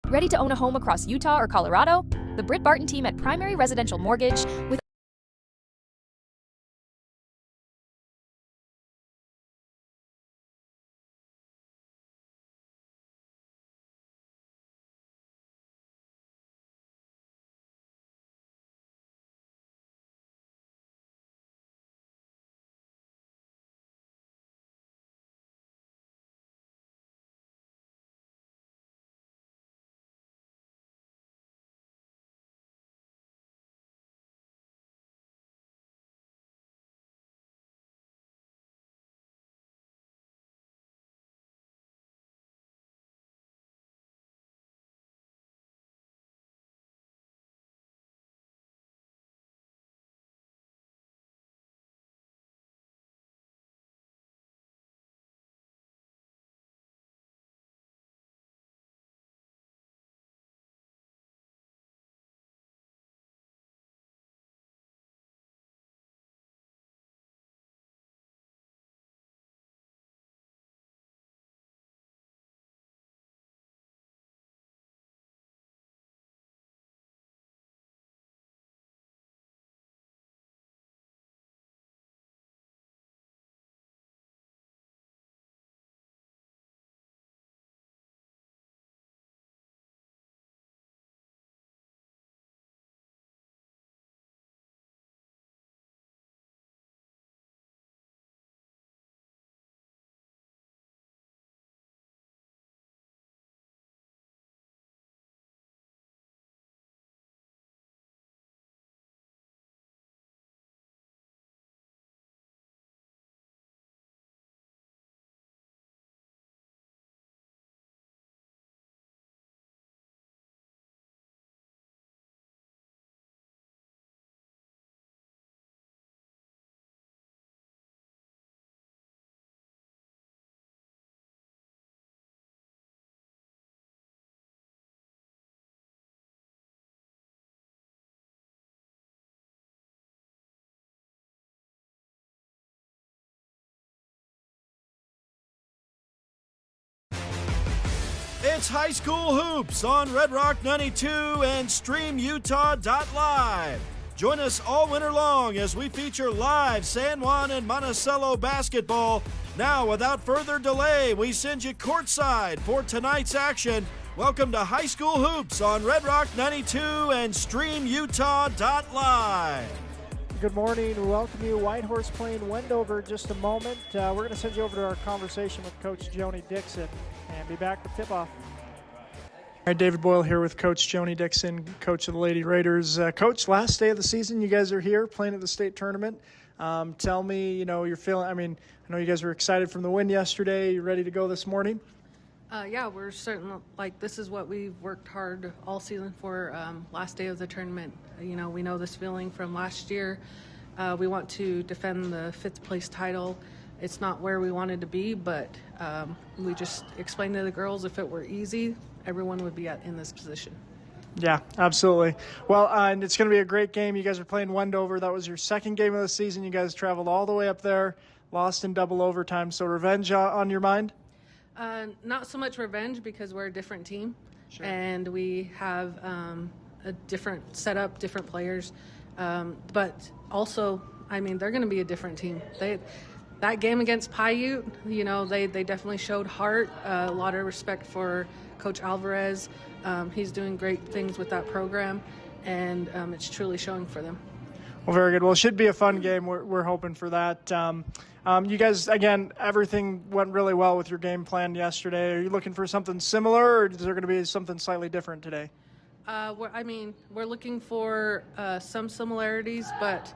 Ready to own a home across Utah or Colorado? The Britt Barton team at Primary Residential Mortgage with It's High School Hoops on Red Rock 92 and StreamUtah.live. Join us all winter long as we feature live San Juan and Monticello basketball. Now, without further delay, we send you courtside for tonight's action. Welcome to High School Hoops on Red Rock 92 and StreamUtah.live. Good morning. We welcome you. Whitehorse playing Wendover in just a moment. We're going to send you over to our conversation with Coach Joni Dixon and be back with tip-off. All right, David Boyle here with Coach Joni Dixon, coach of the Lady Raiders. Coach, last day of the season, you guys are here playing at the state tournament. Tell me, you're feeling, I know you guys were excited from the win yesterday. You ready to go this morning? Yeah, we're certain, this is what we've worked hard all season for, last day of the tournament. We know this feeling from last year. We want to defend the 5th place title. It's not where we wanted to be, but we just explained to the girls if it were easy, everyone would be in this position. Yeah, absolutely. Well, and it's going to be a great game. You guys are playing Wendover. That was your second game of the season. You guys traveled all the way up there, lost in double overtime. So revenge on your mind? Not so much revenge because we're a different team. Sure. And we have a different setup, different players. But also, they're going to be a different team. That game against Paiute, they definitely showed heart, a lot of respect for Coach Alvarez. He's doing great things with that program, and it's truly showing for them. Well, very good. Well, it should be a fun game. We're hoping for that. You guys, again, everything went really well with your game plan yesterday. Are you looking for something similar, or is there going to be something slightly different today? We're looking for some similarities, but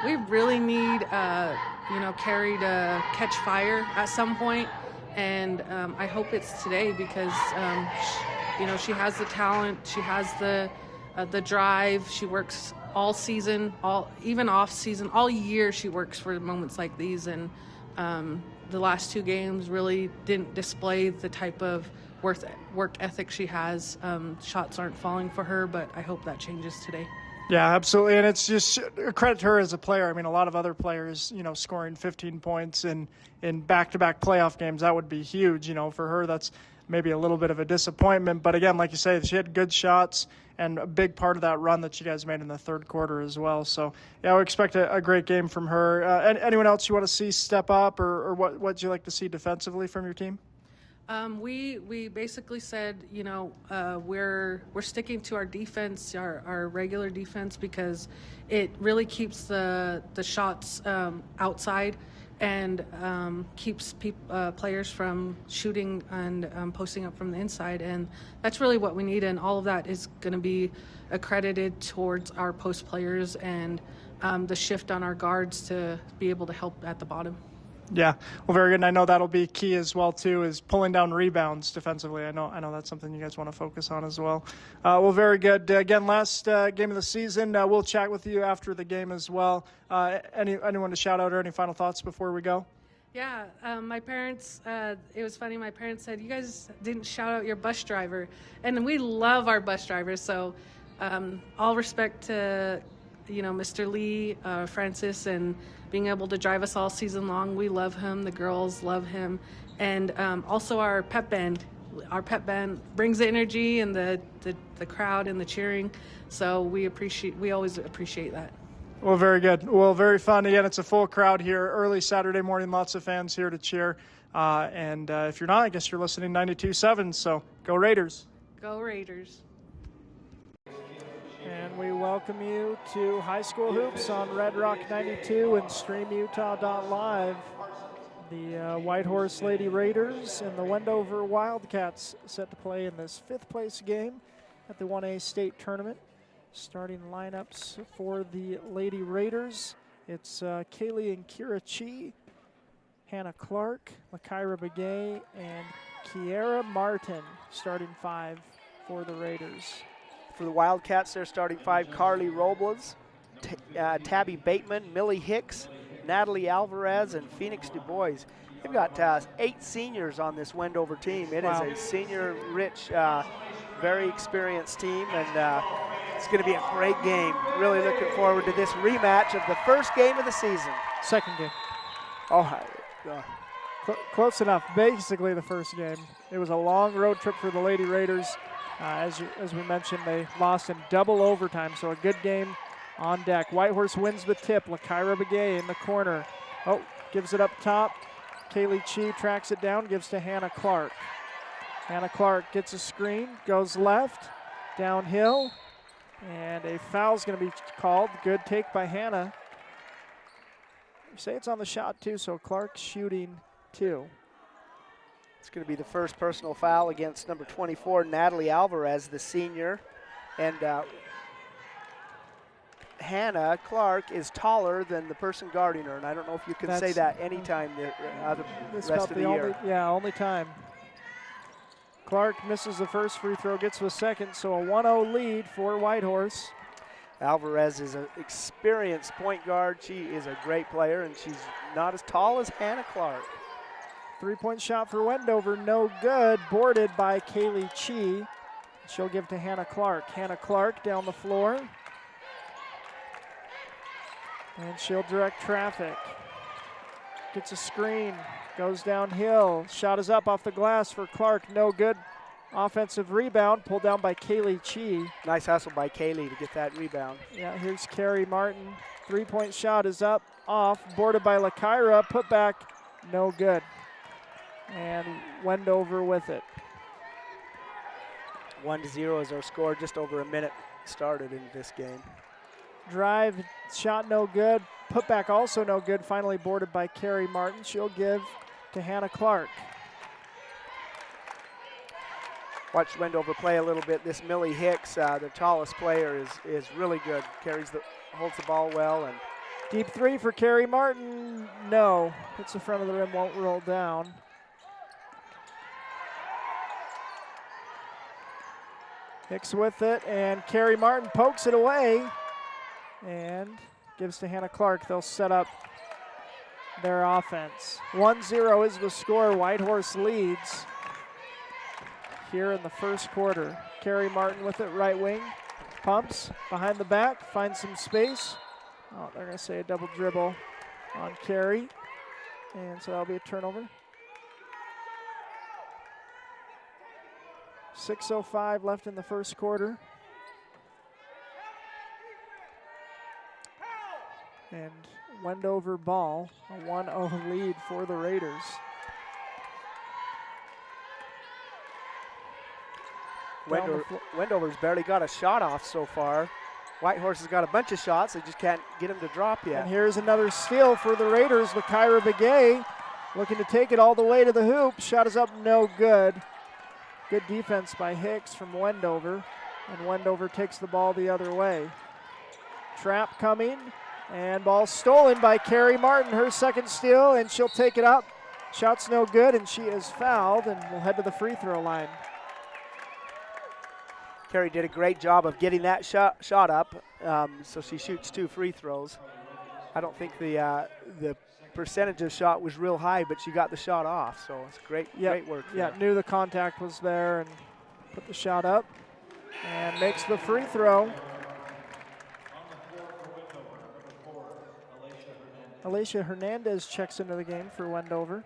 we really need, Carrie to catch fire at some point, and I hope it's today because, she has the talent, she has the drive, she works all season, even off season, all year she works for moments like these, and the last 2 games really didn't display the type of work ethic she has. Shots aren't falling for her, but I hope that changes today. Yeah, absolutely, and it's just a credit to her as a player. A lot of other players, scoring 15 points in back-to-back playoff games, that would be huge. For her, that's maybe a little bit of a disappointment. But again, like you say, she had good shots and a big part of that run that you guys made in the third quarter as well. So, yeah, we expect a great game from her. Anyone else you want to see step up, or what'd you like to see defensively from your team? We basically said, we're sticking to our defense, our regular defense, because it really keeps the shots outside and keeps players from shooting and posting up from the inside. And that's really what we need, and all of that is going to be accredited towards our post players and the shift on our guards to be able to help at the bottom. Yeah, well, very good. And I know that'll be key as well too, is pulling down rebounds defensively. I know that's something you guys want to focus on as well. Well, very good. Again, last game of the season. We'll chat with you after the game as well. Anyone to shout out or any final thoughts before we go? Yeah, my parents, it was funny, my parents said, you guys didn't shout out your bus driver. And we love our bus drivers, so all respect to, Mr. Lee, Francis, and being able to drive us all season long. We love him. The girls love him. And also our pep band. Our pep band brings the energy and the crowd and the cheering. So we always appreciate that. Well, very good. Well, very fun. Again, it's a full crowd here. Early Saturday morning, lots of fans here to cheer. And if you're not, I guess you're listening 92.7. So go Raiders. Go Raiders. And we welcome you to High School Hoops on Red Rock 92 and StreamUtah.live. The Whitehorse Lady Raiders and the Wendover Wildcats set to play in this fifth place game at the 1A state tournament. Starting lineups for the Lady Raiders, it's Kaylee and Kira Chi, Hannah Clark, Lykyra Begay, and Kiera Martin, starting five for the Raiders. For the Wildcats, they're starting five: Carly Robles, Tabby Bateman, Millie Hicks, Natalie Alvarez, and Phoenix Du Bois. They've got 8 seniors on this Wendover team. It is a senior-rich, very experienced team, and it's going to be a great game. Really looking forward to this rematch of the first game of the season. Second game. Oh, Close enough. Basically the first game. It was a long road trip for the Lady Raiders. As we mentioned, they lost in double overtime, so a good game on deck. Whitehorse wins the tip. Lykyra Begay in the corner. Oh, gives it up top. Kaylee Chi tracks it down, gives to Hannah Clark. Hannah Clark gets a screen, goes left, downhill, and a foul's going to be called. Good take by Hannah. You say it's on the shot too, so Clark shooting 2. It's going to be the first personal foul against number 24, Natalie Alvarez, the senior. And Hannah Clark is taller than the person guarding her, and I don't know if you can say that anytime the rest of the year. Only time. Clark misses the first free throw, gets the second, so a 1-0 lead for Whitehorse. Alvarez is an experienced point guard. She is a great player, and she's not as tall as Hannah Clark. 3-point shot for Wendover, no good. Boarded by Kaylee Chi. She'll give to Hannah Clark. Hannah Clark down the floor. And she'll direct traffic. Gets a screen, goes downhill. Shot is up off the glass for Clark, no good. Offensive rebound, pulled down by Kaylee Chi. Nice hustle by Kaylee to get that rebound. Yeah, here's Carrie Martin. 3-point shot is up, off, boarded by Lykyra. Put back, no good. And Wendover with it. 1-0 is our score. Just over a minute started in this game. Drive, shot no good. Put back also no good. Finally boarded by Carrie Martin. She'll give to Hannah Clark. Watch Wendover play a little bit. This Millie Hicks, the tallest player, is really good. Holds the ball well. And deep three for Carrie Martin. No. Hits the front of the rim, won't roll down. Hicks with it, and Carrie Martin pokes it away and gives to Hannah Clark. They'll set up their offense. 1-0 is the score. Whitehorse leads here in the first quarter. Carrie Martin with it, right wing. Pumps behind the back, finds some space. Oh, they're going to say a double dribble on Carrie. And so that'll be a turnover. 6:05 left in the first quarter. And Wendover ball, a 1-0 lead for the Raiders. Wendover's barely got a shot off so far. Whitehorse has got a bunch of shots. They just can't get them to drop yet. And here's another steal for the Raiders with Kyra Begay looking to take it all the way to the hoop. Shot is up, no good. Good defense by Hicks from Wendover. And Wendover takes the ball the other way. Trap coming. And ball stolen by Carrie Martin, her second steal, and she'll take it up. Shot's no good, and she is fouled, and will head to the free throw line. Carrie did a great job of getting that shot up, so she shoots 2 free throws. I don't think the percentage of shot was real high, but she got the shot off, so it's great work. Yeah, knew the contact was there and put the shot up and makes the free throw. Alicia Hernandez checks into the game for Wendover.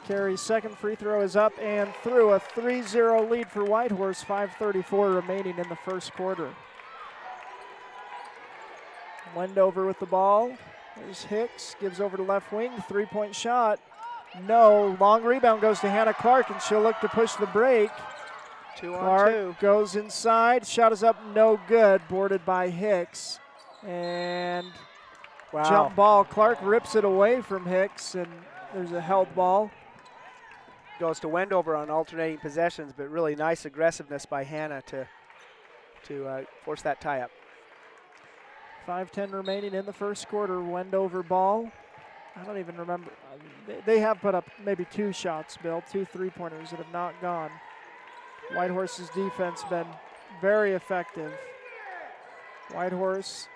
Carey's second free throw is up and through. A 3-0 lead for Whitehorse, 5:34 remaining in the first quarter. Wendover with the ball. There's Hicks, gives over to left wing, 3-point shot. No, long rebound goes to Hannah Clark, and she'll look to push the break. 2 on Clark 2. goes inside, shot is up, no good, boarded by Hicks. And jump ball, Clark rips it away from Hicks, and there's a held ball. Goes to Wendover on alternating possessions, but really nice aggressiveness by Hannah to force that tie-up. 5:10 remaining in the first quarter, Wendover ball. I don't even remember. They have put up maybe 2 shots, Bill, 2 3-pointers that have not gone. Whitehorse's defense been very effective. Whitehorse,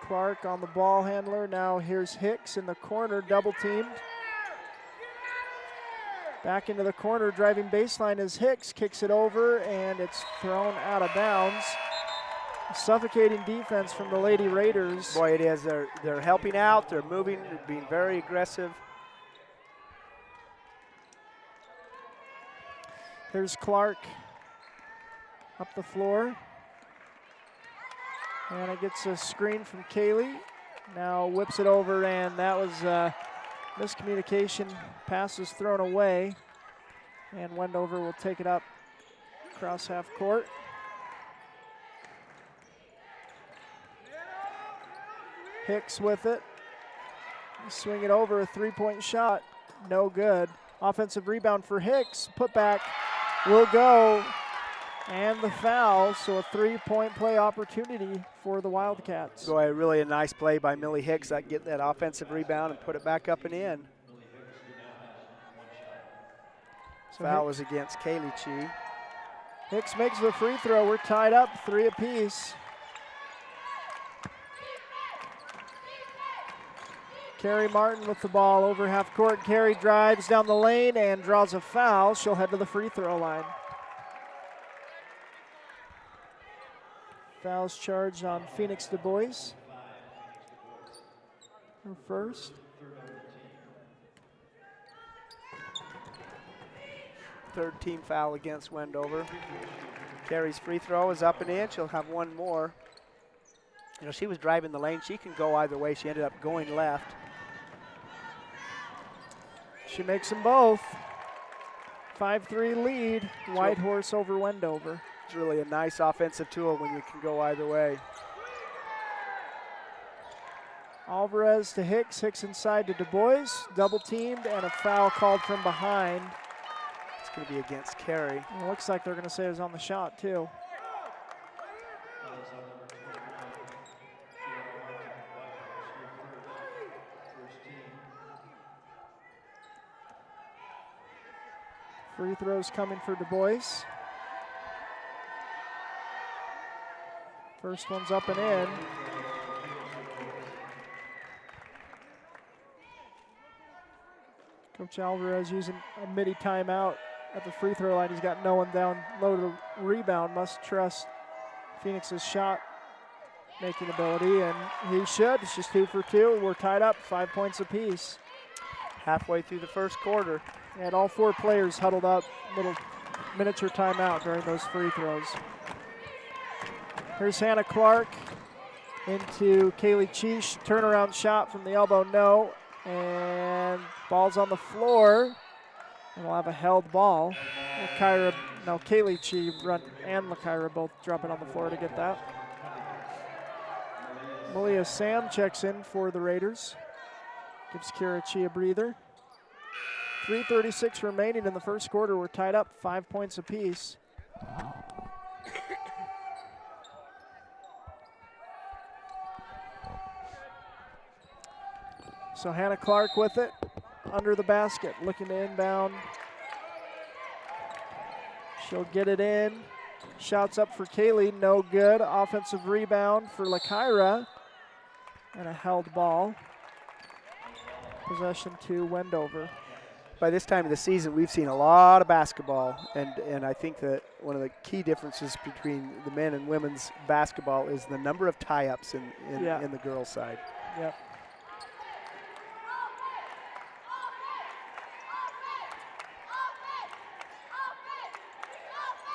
Clark on the ball handler. Now here's Hicks in the corner, double teamed. Back into the corner, driving baseline is Hicks, kicks it over, and it's thrown out of bounds. Suffocating defense from the Lady Raiders. Boy, it is. They're helping out, they're moving, they're being very aggressive. Here's Clark up the floor. And it gets a screen from Kaylee. Now whips it over, and that was miscommunication. Pass is thrown away. And Wendover will take it up across half court. Hicks with it. Swing it over, a 3-point shot. No good. Offensive rebound for Hicks. Put back will go. And the foul, so a 3-point play opportunity for the Wildcats. Boy, really a nice play by Millie Hicks. That get that offensive rebound and put it back up and in. So foul was against Kaylee Chi. Hicks makes the free throw. We're tied up, 3 apiece. Carrie Martin with the ball over half court. Carrie drives down the lane and draws a foul. She'll head to the free throw line. Fouls charged on Phoenix Du Bois. Her first. Third team foul against Wendover. Carrie's free throw is up and in. She'll have one more. You know, she was driving the lane. She can go either way. She ended up going left. She makes them both. 5-3 lead. Whitehorse over Wendover. It's really a nice offensive tool when you can go either way. Alvarez to Hicks. Hicks inside to Du Bois. Double teamed and a foul called from behind. It's going to be against Carrie. It looks like they're going to say it was on the shot too. Free throws coming for Du Bois. First one's up and in. Coach Alvarez using a midi timeout at the free throw line. He's got no one down low to rebound. Must trust Phoenix's shot making ability, and he should. It's just 2 for 2. We're tied up, 5 points apiece. halfway through the first quarter. And all 4 players huddled up, little miniature timeout during those free throws. Here's Hannah Clark into Kaylee Cheesh. Turnaround shot from the elbow, no. And ball's on the floor. And we'll have a held ball. Kaylee Cheesh and Lakaira both dropping on the floor to get that. Malia Sam checks in for the Raiders. Gives Kira Chi a breather. 3:36 remaining in the first quarter. We're tied up 5 points apiece. So Hannah Clark with it, under the basket, looking to inbound. She'll get it in. Shots up for Kaylee, no good. Offensive rebound for Lakaira. And a held ball. Possession to Wendover. By this time of the season, we've seen a lot of basketball, and I think that one of the key differences between the men and women's basketball is the number of tie-ups in the girls' side. Yep.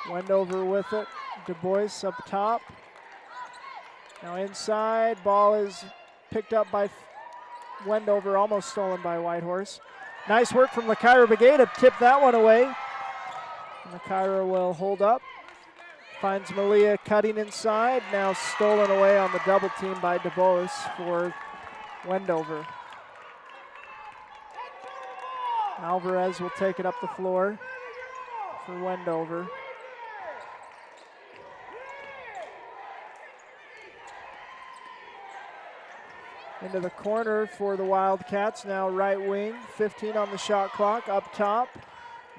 Wendover with it. Du Bois up top. Now inside, ball is picked up by Wendover, almost stolen by Whitehorse. Nice work from Lakaira Begay to tip that one away. And Lakaira will hold up. Finds Malia cutting inside. Now stolen away on the double team by Du Bois for Wendover. Alvarez will take it up the floor for Wendover. Into the corner for the Wildcats, now right wing, 15 on the shot clock, up top.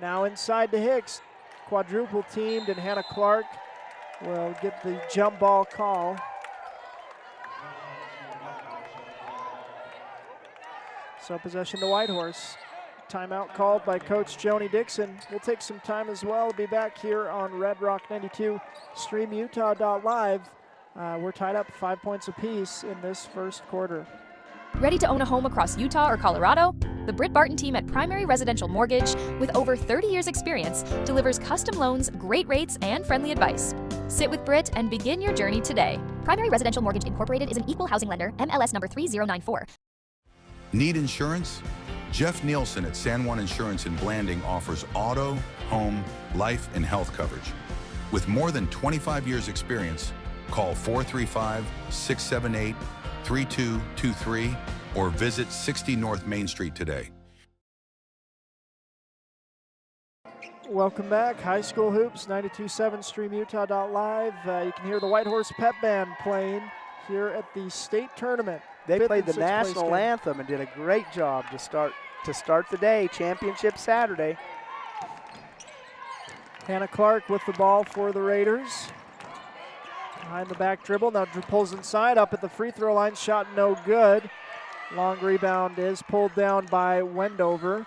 Now inside to Hicks, quadruple teamed, and Hannah Clark will get the jump ball call. So possession to Whitehorse. Timeout called by Coach Joni Dixon. We'll take some time as well. We'll be back here on Red Rock 92, streamutah.live. We're tied up 5 points apiece in this first quarter. Ready to own a home across Utah or Colorado? The Britt Barton team at Primary Residential Mortgage, with over 30 years experience, delivers custom loans, great rates, and friendly advice. Sit with Britt and begin your journey today. Primary Residential Mortgage Incorporated is an equal housing lender, MLS number 3094. Need insurance? Jeff Nielsen at San Juan Insurance in Blanding offers auto, home, life, and health coverage. With more than 25 years experience, call 435-678-3223 or visit 60 North Main Street today. Welcome back. High School Hoops, 92.7 streamutah.live. You can hear the Whitehorse Pep Band playing here at the state tournament. They played the national anthem and did a great job to start the day. Championship Saturday. Hannah Clark with the ball for the Raiders. Behind the back dribble, now pulls inside, up at the free throw line, shot no good. Long rebound is pulled down by Wendover.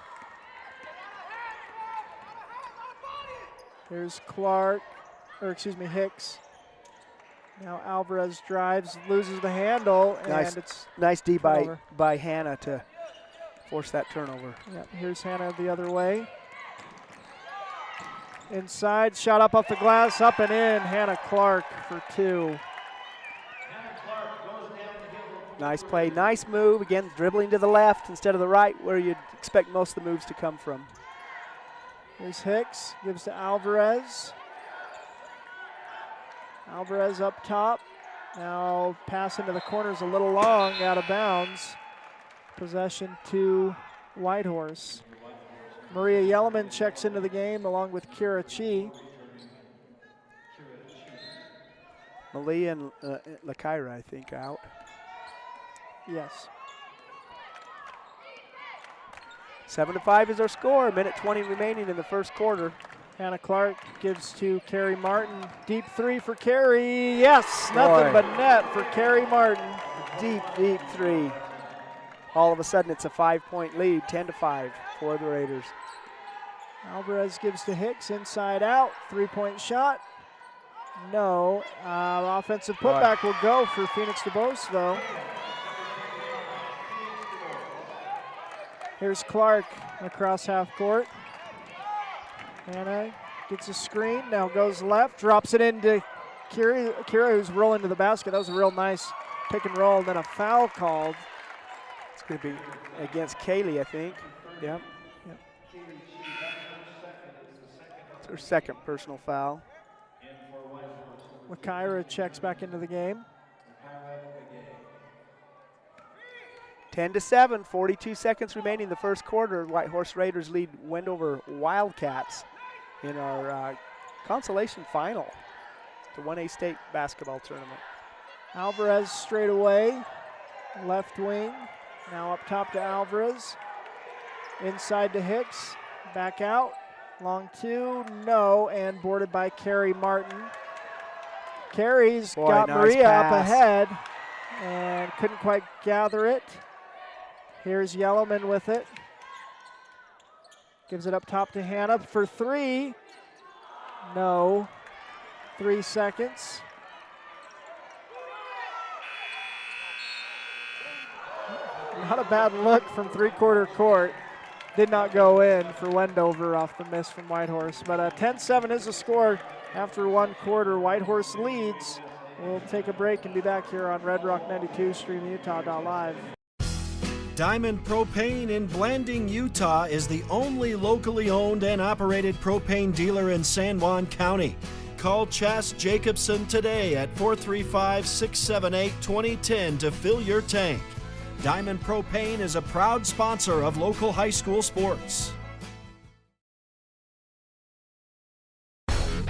Here's Hicks. Now Alvarez drives, loses the handle, and it's nice D by Hannah to force that turnover. Yep, here's Hannah the other way. Inside, shot up off the glass, up and in. Hannah Clark for 2. Nice play, nice move. Again, dribbling to the left instead of the right, where you'd expect most of the moves to come from. Here's Hicks, gives to Alvarez. Alvarez up top. Now pass into the corners a little long, out of bounds. Possession to Whitehorse. Maria Yelleman checks into the game along with Kira Chi. Malia and Lakaira, I think, out. Yes. 7-5 is our score. 1:20 remaining in the first quarter. Hannah Clark gives to Carrie Martin. Deep 3 for Carrie. Yes, nothing but net for Carrie Martin. Deep 3. All of a sudden, it's a 5-point lead, 10-5 for the Raiders. Alvarez gives to Hicks, inside out, 3-point shot. No. Offensive putback will go for Phoenix Du Bois, though. Here's Clark across half court. Hannah gets a screen, now goes left, drops it into Kira, who's rolling to the basket. That was a real nice pick and roll, and then a foul called. It's going to be against Kaylee, I think. Yep. It's her second personal foul. Kyra checks back into the game. 10-7, 42 seconds remaining in the first quarter. Whitehorse Raiders lead Wendover Wildcats in our consolation final, the 1A state basketball tournament. Alvarez straight away, left wing. Now up top to Alvarez. Inside to Hicks, back out. Long two, no, and boarded by Carrie Martin. Carrie's got nice Maria pass up ahead and couldn't quite gather it. Here's Yellowman with it. Gives it up top to Hannah for three. No. 3 seconds. Not a bad look from three-quarter court. Did not go in for Wendover off the miss from Whitehorse. But 10-7 is the score after one quarter. Whitehorse leads. We'll take a break and be back here on Red Rock 92, streamutah.live. Diamond Propane in Blanding, Utah is the only locally owned and operated propane dealer in San Juan County. Call Chas Jacobson today at 435-678-2010 to fill your tank. Diamond Propane is a proud sponsor of local high school sports.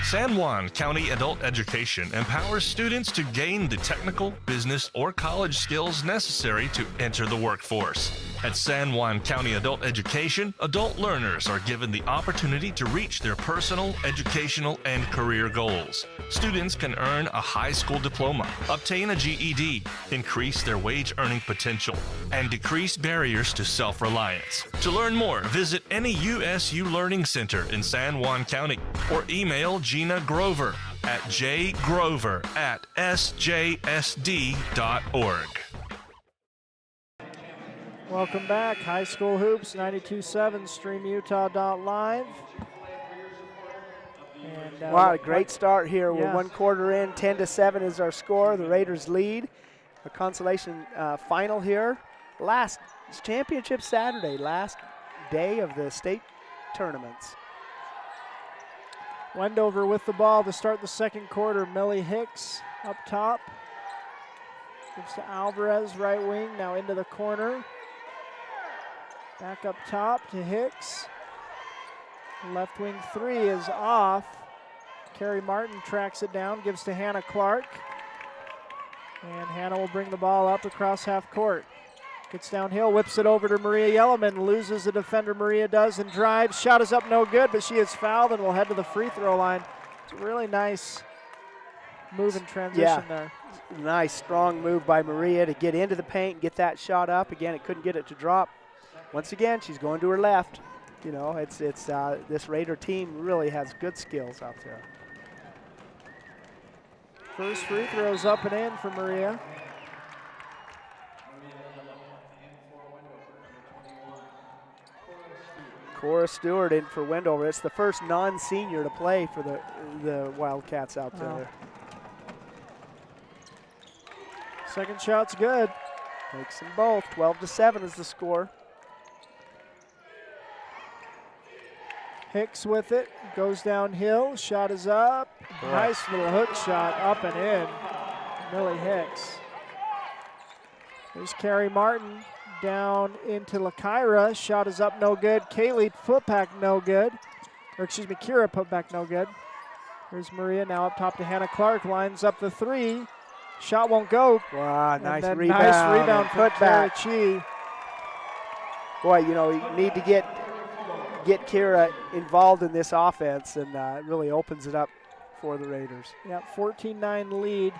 San Juan County Adult Education empowers students to gain the technical, business, or college skills necessary to enter the workforce. At San Juan County Adult Education, adult learners are given the opportunity to reach their personal, educational, and career goals. Students can earn a high school diploma, obtain a GED, increase their wage earning potential, and decrease barriers to self-reliance. To learn more, visit any USU Learning Center in San Juan County or email Gina Grover at jgrover@sjsd.org. Welcome back. High School Hoops, 92.7, streamutah.live. And, wow, a great start here. Yeah. We're one quarter in, 10-7 is our score. The Raiders lead. A consolation final here. Last championship Saturday, last day of the state tournaments. Wendover with the ball to start the second quarter. Millie Hicks up top. Gives to Alvarez, right wing, now into the corner. Back up top to Hicks. Left wing three is off. Carrie Martin tracks it down, gives to Hannah Clark. And Hannah will bring the ball up across half court. Gets downhill, whips it over to Maria Yellowman, loses the defender, Maria does, and drives. Shot is up, no good, but she is fouled and will head to the free throw line. It's a really nice move in transition there. Nice, strong move by Maria to get into the paint and get that shot up. Again, it couldn't get it to drop. Once again, she's going to her left. You know, it's this Raider team really has good skills out there. First free throw's up and in for Maria. Cora Stewart in for Wendover. It's the first non-senior to play for the Wildcats out there. Second shot's good. Makes them both. 12-7 is the score. Hicks with it, goes downhill, shot is up. Nice little hook shot, up and in. Millie Hicks. There's Carrie Martin down into LaKyra. Shot is up, no good. Kaylee, putback, no good. Or excuse me, Kira, putback, no good. Here's Maria, now up top to Hannah Clark. Lines up the three. Shot won't go. Wow, nice rebound. Nice rebound from putback. Kara Chi. Boy, you know, you need to get Kira involved in this offense, and it really opens it up for the Raiders. Yeah, 14-9 lead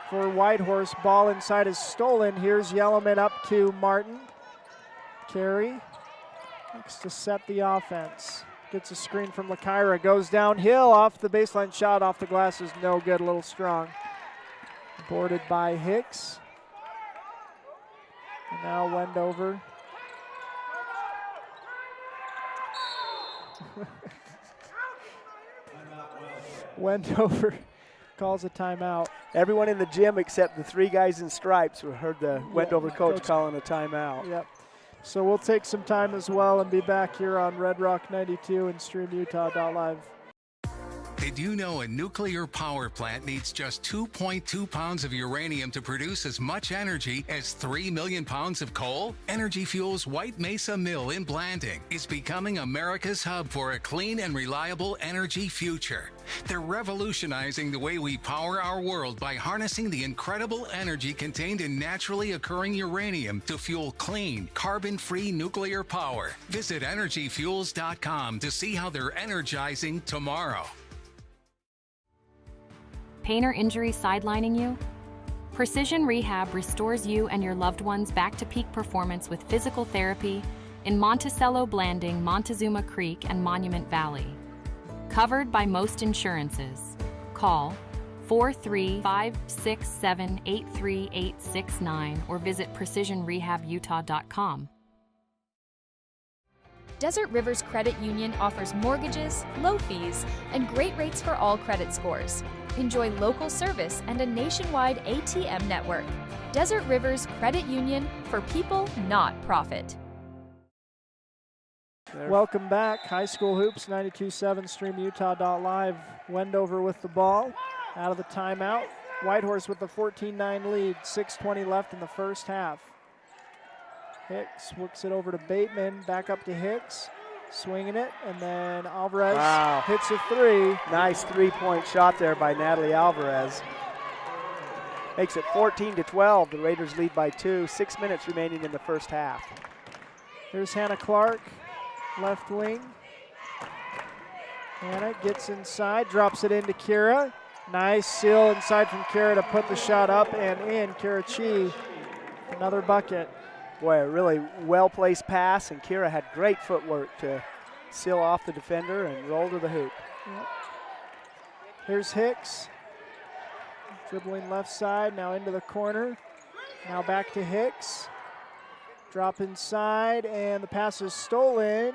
for Whitehorse. Ball inside is stolen. Here's Yellowman up to Martin. Carey looks to set the offense. Gets a screen from LaKyra. Goes downhill off the baseline. Shot off the glass is no good. A little strong. Boarded by Hicks. And now Wendover Wendover calls a timeout. Everyone in the gym except the 3 guys in stripes who heard the Wendover coach calling a timeout. Yep. So we'll take some time as well and be back here on Red Rock 92 and StreamUtah.live. Did you know a nuclear power plant needs just 2.2 pounds of uranium to produce as much energy as 3 million pounds of coal? Energy Fuels' White Mesa Mill in Blanding is becoming America's hub for a clean and reliable energy future. They're revolutionizing the way we power our world by harnessing the incredible energy contained in naturally occurring uranium to fuel clean, carbon-free nuclear power. Visit energyfuels.com to see how they're energizing tomorrow. Pain or injury sidelining you? Precision Rehab restores you and your loved ones back to peak performance with physical therapy in Monticello, Blanding, Montezuma Creek, and Monument Valley. Covered by most insurances. Call 435-678-3869 or visit precisionrehabutah.com. Desert Rivers Credit Union offers mortgages, low fees, and great rates for all credit scores. Enjoy local service and a nationwide ATM network. Desert Rivers Credit Union, for people, not profit. Welcome back. High School Hoops, 92.7 StreamUtah.live. Wendover with the ball. Out of the timeout. Whitehorse with the 14-9 lead. 6:20 left in the first half. Hicks works it over to Bateman. Back up to Hicks. Swinging it, and then Alvarez hits a 3. Nice 3-point shot there by Natalie Alvarez. Makes it 14-12. The Raiders lead by 2. 6 minutes remaining in the first half. Here's Hannah Clark, left wing. Hannah gets inside, drops it into Kira. Nice seal inside from Kira to put the shot up and in. Kira Chi, another bucket. Boy, a really well-placed pass, and Kira had great footwork to seal off the defender and roll to the hoop. Yep. Here's Hicks, dribbling left side, now into the corner. Now back to Hicks. Drop inside, and the pass is stolen,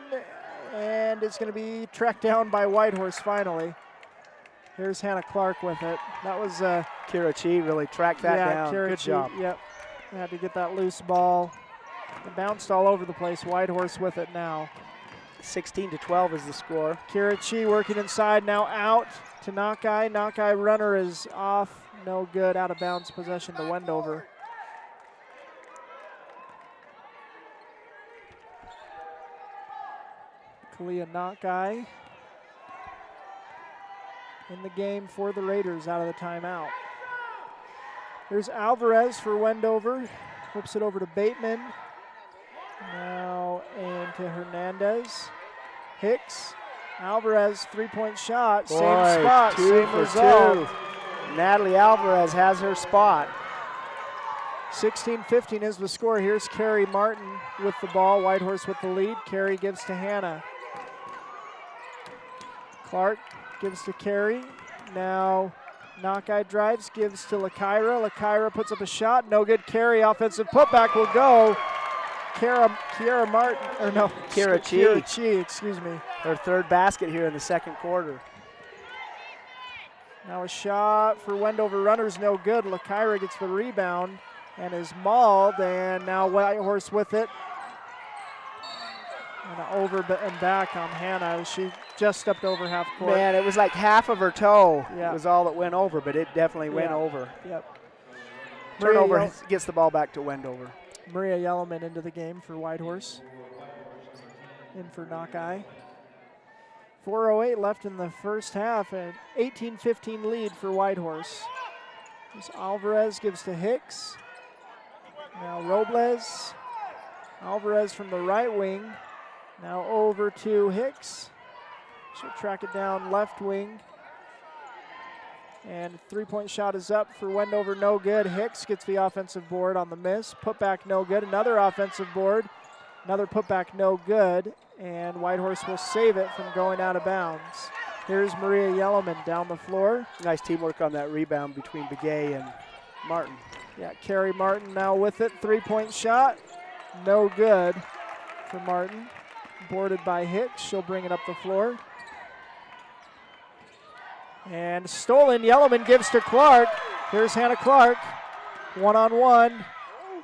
and it's going to be tracked down by Whitehorse finally. Here's Hannah Clark with it. That was Kira Chi really tracked that down. Kira Good Chi, job. Yep, had to get that loose ball. It bounced all over the place. Whitehorse with it now. 16-12 is the score. Kira Chi working inside, now out to Nakai. Nakai runner is off, no good, out of bounds, possession to Wendover. Kalia Nakai in the game for the Raiders out of the timeout. There's Alvarez for Wendover. Flips it over to Bateman. Now into Hernandez. Hicks. Alvarez, 3-point shot. Boy, same spot, 2 same for result. 2. Natalie Alvarez has her spot. 16-15 is the score. Here's Carrie Martin with the ball. Whitehorse with the lead. Carrie gives to Hannah. Clark gives to Carrie. Now Nakai drives, gives to Lakaira. Lakaira puts up a shot. No good. Carrie, offensive putback will go. Kira Chi, excuse me. Her third basket here in the second quarter. Now a shot for Wendover runners, no good. Lakaira gets the rebound and is mauled, and now Whitehorse with it. And over and back on Hannah. She just stepped over half court. Man, it was like half of her toe Yeah. was all that went over, but it definitely went over. Yep. Turnover gets the ball back to Wendover. Maria Yellowman into the game for Whitehorse. In for Nakai. 4:08 left in the first half, and 18-15 lead for Whitehorse. This Alvarez gives to Hicks. Now Robles. Alvarez from the right wing. Now over to Hicks. She'll track it down left wing. And 3-point shot is up for Wendover, no good. Hicks gets the offensive board on the miss. Putback, no good. Another offensive board. Another putback, no good. And Whitehorse will save it from going out of bounds. Here's Maria Yellowman down the floor. Nice teamwork on that rebound between Begay and Martin. Yeah, Carrie Martin now with it. 3-point shot, no good for Martin. Boarded by Hicks. She'll bring it up the floor. And stolen, Yellowman gives to Clark. Here's Hannah Clark, one-on-one.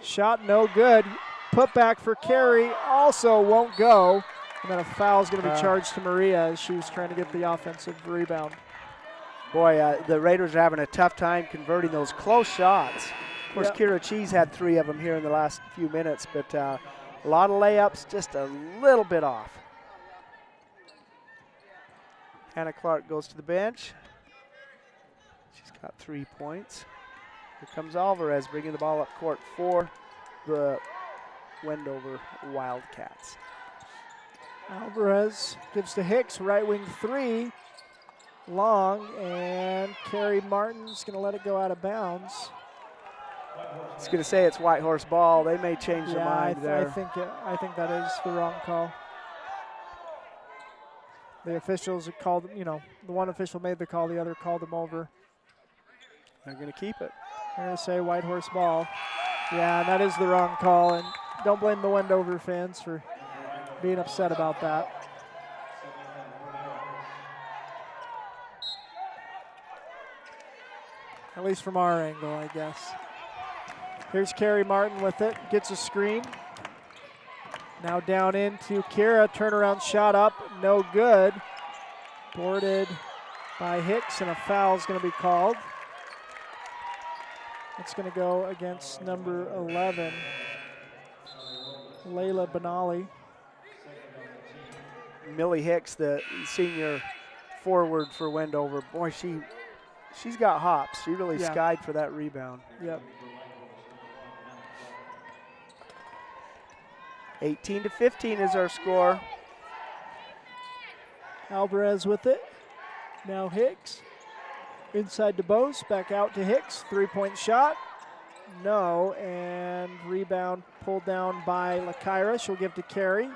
Shot no good. Put back for Carey, also won't go. And then a foul is going to be charged to Maria as she was trying to get the offensive rebound. Boy, the Raiders are having a tough time converting those close shots. Of course, Kira Cheese had 3 of them here in the last few minutes, but a lot of layups, just a little bit off. Hannah Clark goes to the bench. She's got 3 points. Here comes Alvarez bringing the ball up court for the Wendover Wildcats. Alvarez gives to Hicks, right wing 3. Long, and Carey Martin's going to let it go out of bounds. I was going to say it's Whitehorse ball. They may change their mind there. I think that is the wrong call. The officials called, the one official made the call, the other called them over. They're going to keep it. They're going to say Whitehorse ball. Yeah, and that is the wrong call, and don't blame the Wendover fans for being upset about that. At least from our angle, I guess. Here's Carey Martin with it, gets a screen. Now down into Kira, turnaround shot up, no good. Boarded by Hicks, and a foul is going to be called. It's going to go against number 11, Layla Benali. Millie Hicks, the senior forward for Wendover. Boy, she's got hops. She really skied for that rebound. Yep. 18-15 is our score. Alvarez with it. Now Hicks. Inside to Bose, back out to Hicks. 3-point shot. No, and rebound pulled down by LaKyra. She'll give to Carey.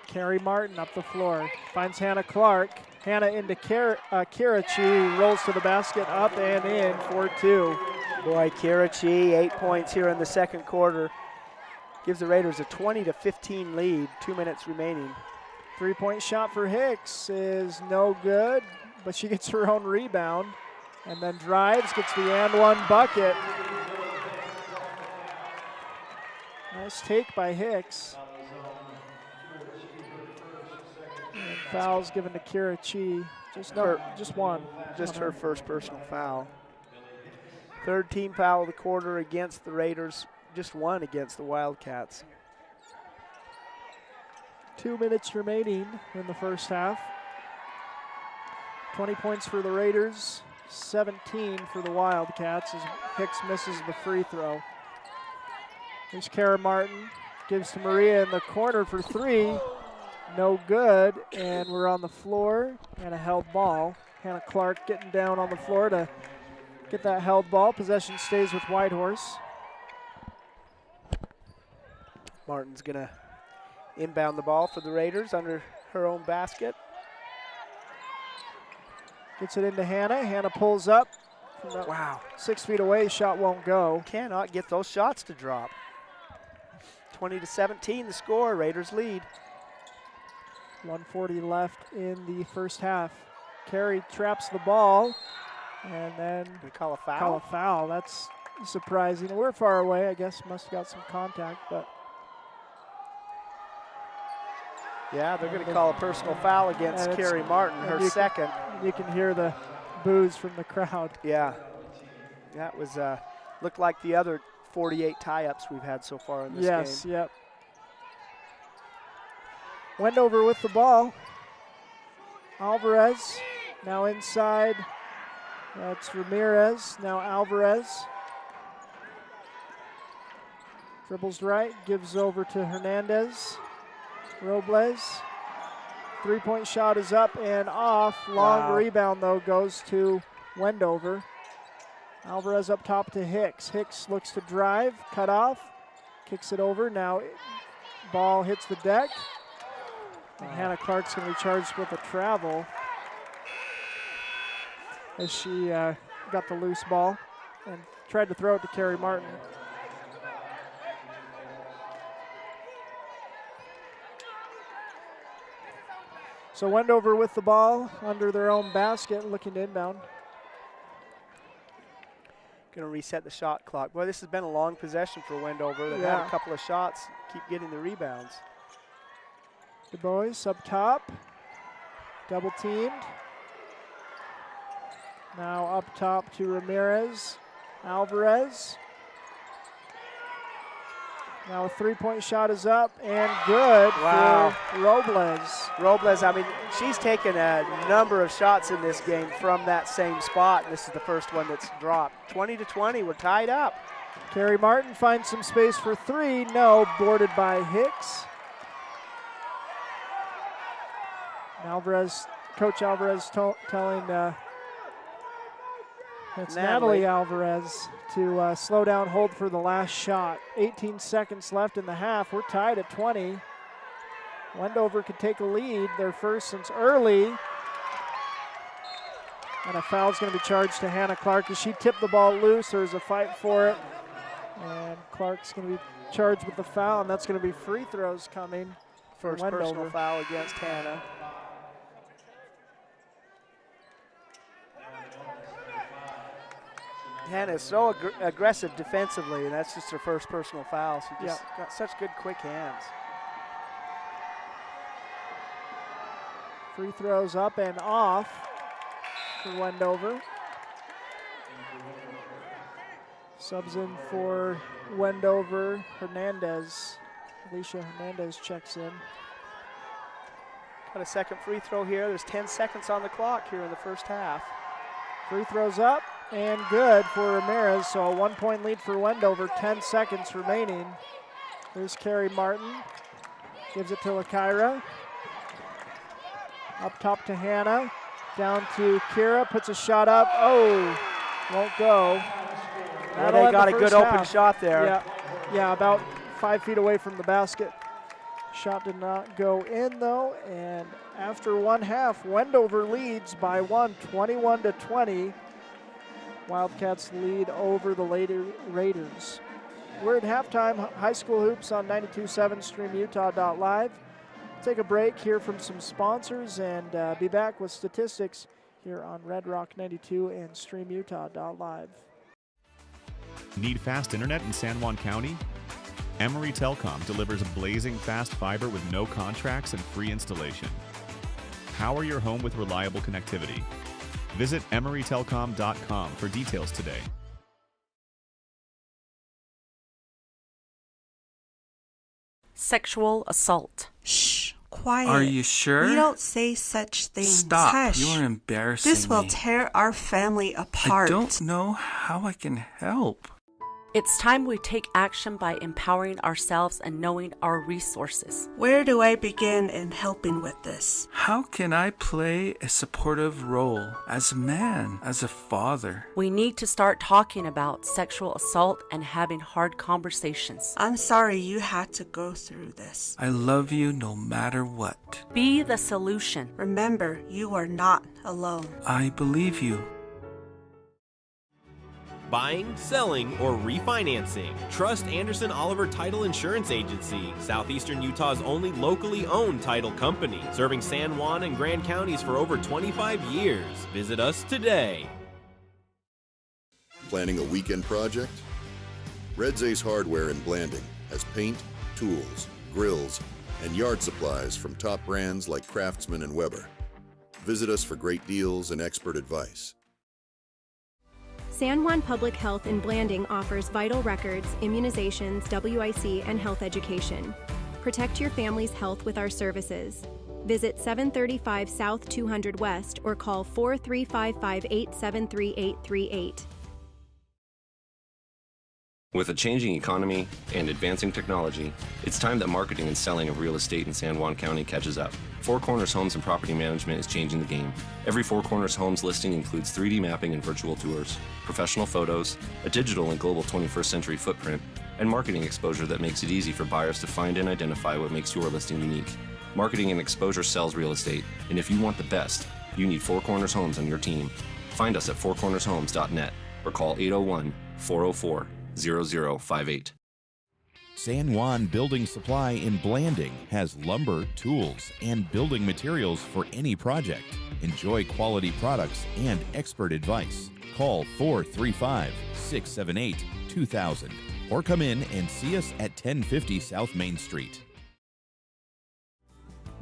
Carey Martin up the floor. Finds Hannah Clark. Hannah into Kirachi, rolls to the basket, up and in for 2. Boy, Kirachi, 8 points here in the second quarter. Gives the Raiders a 20-15 lead, 2 minutes remaining. 3-point shot for Hicks is no good, but she gets her own rebound and then drives, gets the and one bucket. Nice take by Hicks. And fouls given to Kira Chi. Just one. Just her first personal foul. Third team foul of the quarter against the Raiders. Just one against the Wildcats. 2 minutes remaining in the first half. 20 points for the Raiders, 17 for the Wildcats as Hicks misses the free throw. Here's Kara Martin, gives to Maria in the corner for 3. No good, and we're on the floor and a held ball. Hannah Clark getting down on the floor to get that held ball. Possession stays with Whitehorse. Martin's gonna inbound the ball for the Raiders under her own basket. Gets it into Hannah. Hannah pulls up. Wow. 6 feet away, shot won't go. Cannot get those shots to drop. 20-17 the score, Raiders lead. 1:40 left in the first half. Carey traps the ball and then we call a foul. Call a foul. That's surprising. We're far away, I guess. Must have got some contact, but yeah, they're going to call a personal foul against Carey Martin, her second. You can hear the boos from the crowd. Yeah, that was looked like the other 48 tie-ups we've had so far in this game. Yes, yep. Wendover with the ball. Alvarez now inside. That's Ramirez. Now Alvarez. Dribbles right, gives over to Hernandez. Robles. 3-point shot is up and off. Long rebound, though, goes to Wendover. Alvarez up top to Hicks. Hicks looks to drive, cut off, kicks it over. Now ball hits the deck. And Hannah Clark's going to be charged with a travel as she got the loose ball and tried to throw it to Carey Martin. So Wendover with the ball under their own basket, looking to inbound. Going to reset the shot clock. Boy, this has been a long possession for Wendover. They've had a couple of shots, keep getting the rebounds. Du Bois up top, double teamed. Now up top to Ramirez, Alvarez. Now a three-point shot is up and good for Robles. Robles, I mean, she's taken a number of shots in this game from that same spot. This is the first one that's dropped. 20-20, we're tied up. Carrie Martin finds some space for three. No, boarded by Hicks. Alvarez, Coach Alvarez telling it's Natalie Alvarez to slow down, hold for the last shot. 18 seconds left in the half. We're tied at 20. Wendover could take a lead, their first since early. And a foul's going to be charged to Hannah Clark as she tipped the ball loose. There's a fight for it. And Clark's going to be charged with the foul, and that's going to be free throws coming. First personal foul against Hannah. Hannah is so aggressive defensively, and that's just her first personal foul. She just got such good, quick hands. Free throws up and off for Wendover. Subs in for Wendover, Hernandez. Alicia Hernandez checks in. Got a second free throw here. There's 10 seconds on the clock here in the first half. Free throws up and good for Ramirez, so a 1-point lead for Wendover, 10 seconds remaining. There's Carrie Martin, gives it to LaKyra. Up top to Hannah, down to Kira, puts a shot up, won't go. Well, they got a good open shot there. Yeah, about 5 feet away from the basket. Shot did not go in though, and after one half, Wendover leads by 21-20. Wildcats lead over the Raiders. We're at halftime, high school hoops on 92.7 StreamUtah.live. Take a break, hear from some sponsors, and be back with statistics here on Red Rock 92 and StreamUtah.live. Need fast internet in San Juan County? Emory Telecom delivers blazing fast fiber with no contracts and free installation. Power your home with reliable connectivity. Visit emorytelecom.com for details today. Sexual assault. Shh, quiet. Are you sure? We don't say such things. Stop. Hush. You're embarrassing This will me. tear our family apart. I don't know how I can help. It's time we take action by empowering ourselves and knowing our resources. Where do I begin in helping with this? How can I play a supportive role as a man, as a father? We need to start talking about sexual assault and having hard conversations. I'm sorry you had to go through this. I love you no matter what. Be the solution. Remember, you are not alone. I believe you. Buying, selling, or refinancing. Trust Anderson Oliver Title Insurance Agency, Southeastern Utah's only locally owned title company, serving San Juan and Grand counties for over 25 years. Visit us today. Planning a weekend project? Red's Ace Hardware in Blanding has paint, tools, grills, and yard supplies from top brands like Craftsman and Weber. Visit us for great deals and expert advice. San Juan Public Health in Blanding offers vital records, immunizations, WIC, and health education. Protect your family's health with our services. Visit 735 South 200 West or call 4355-873-838. With a changing economy and advancing technology, it's time that marketing and selling of real estate in San Juan County catches up. Four Corners Homes and Property Management is changing the game. Every Four Corners Homes listing includes 3D mapping and virtual tours, professional photos, a digital and global 21st century footprint, and marketing exposure that makes it easy for buyers to find and identify what makes your listing unique. Marketing and exposure sells real estate, and if you want the best, you need Four Corners Homes on your team. Find us at fourcornershomes.net or call 801-404-0058. San Juan Building Supply in Blanding has lumber, tools, and building materials for any project. Enjoy quality products and expert advice. Call 435-678-2000 or come in and see us at 1050 South Main Street.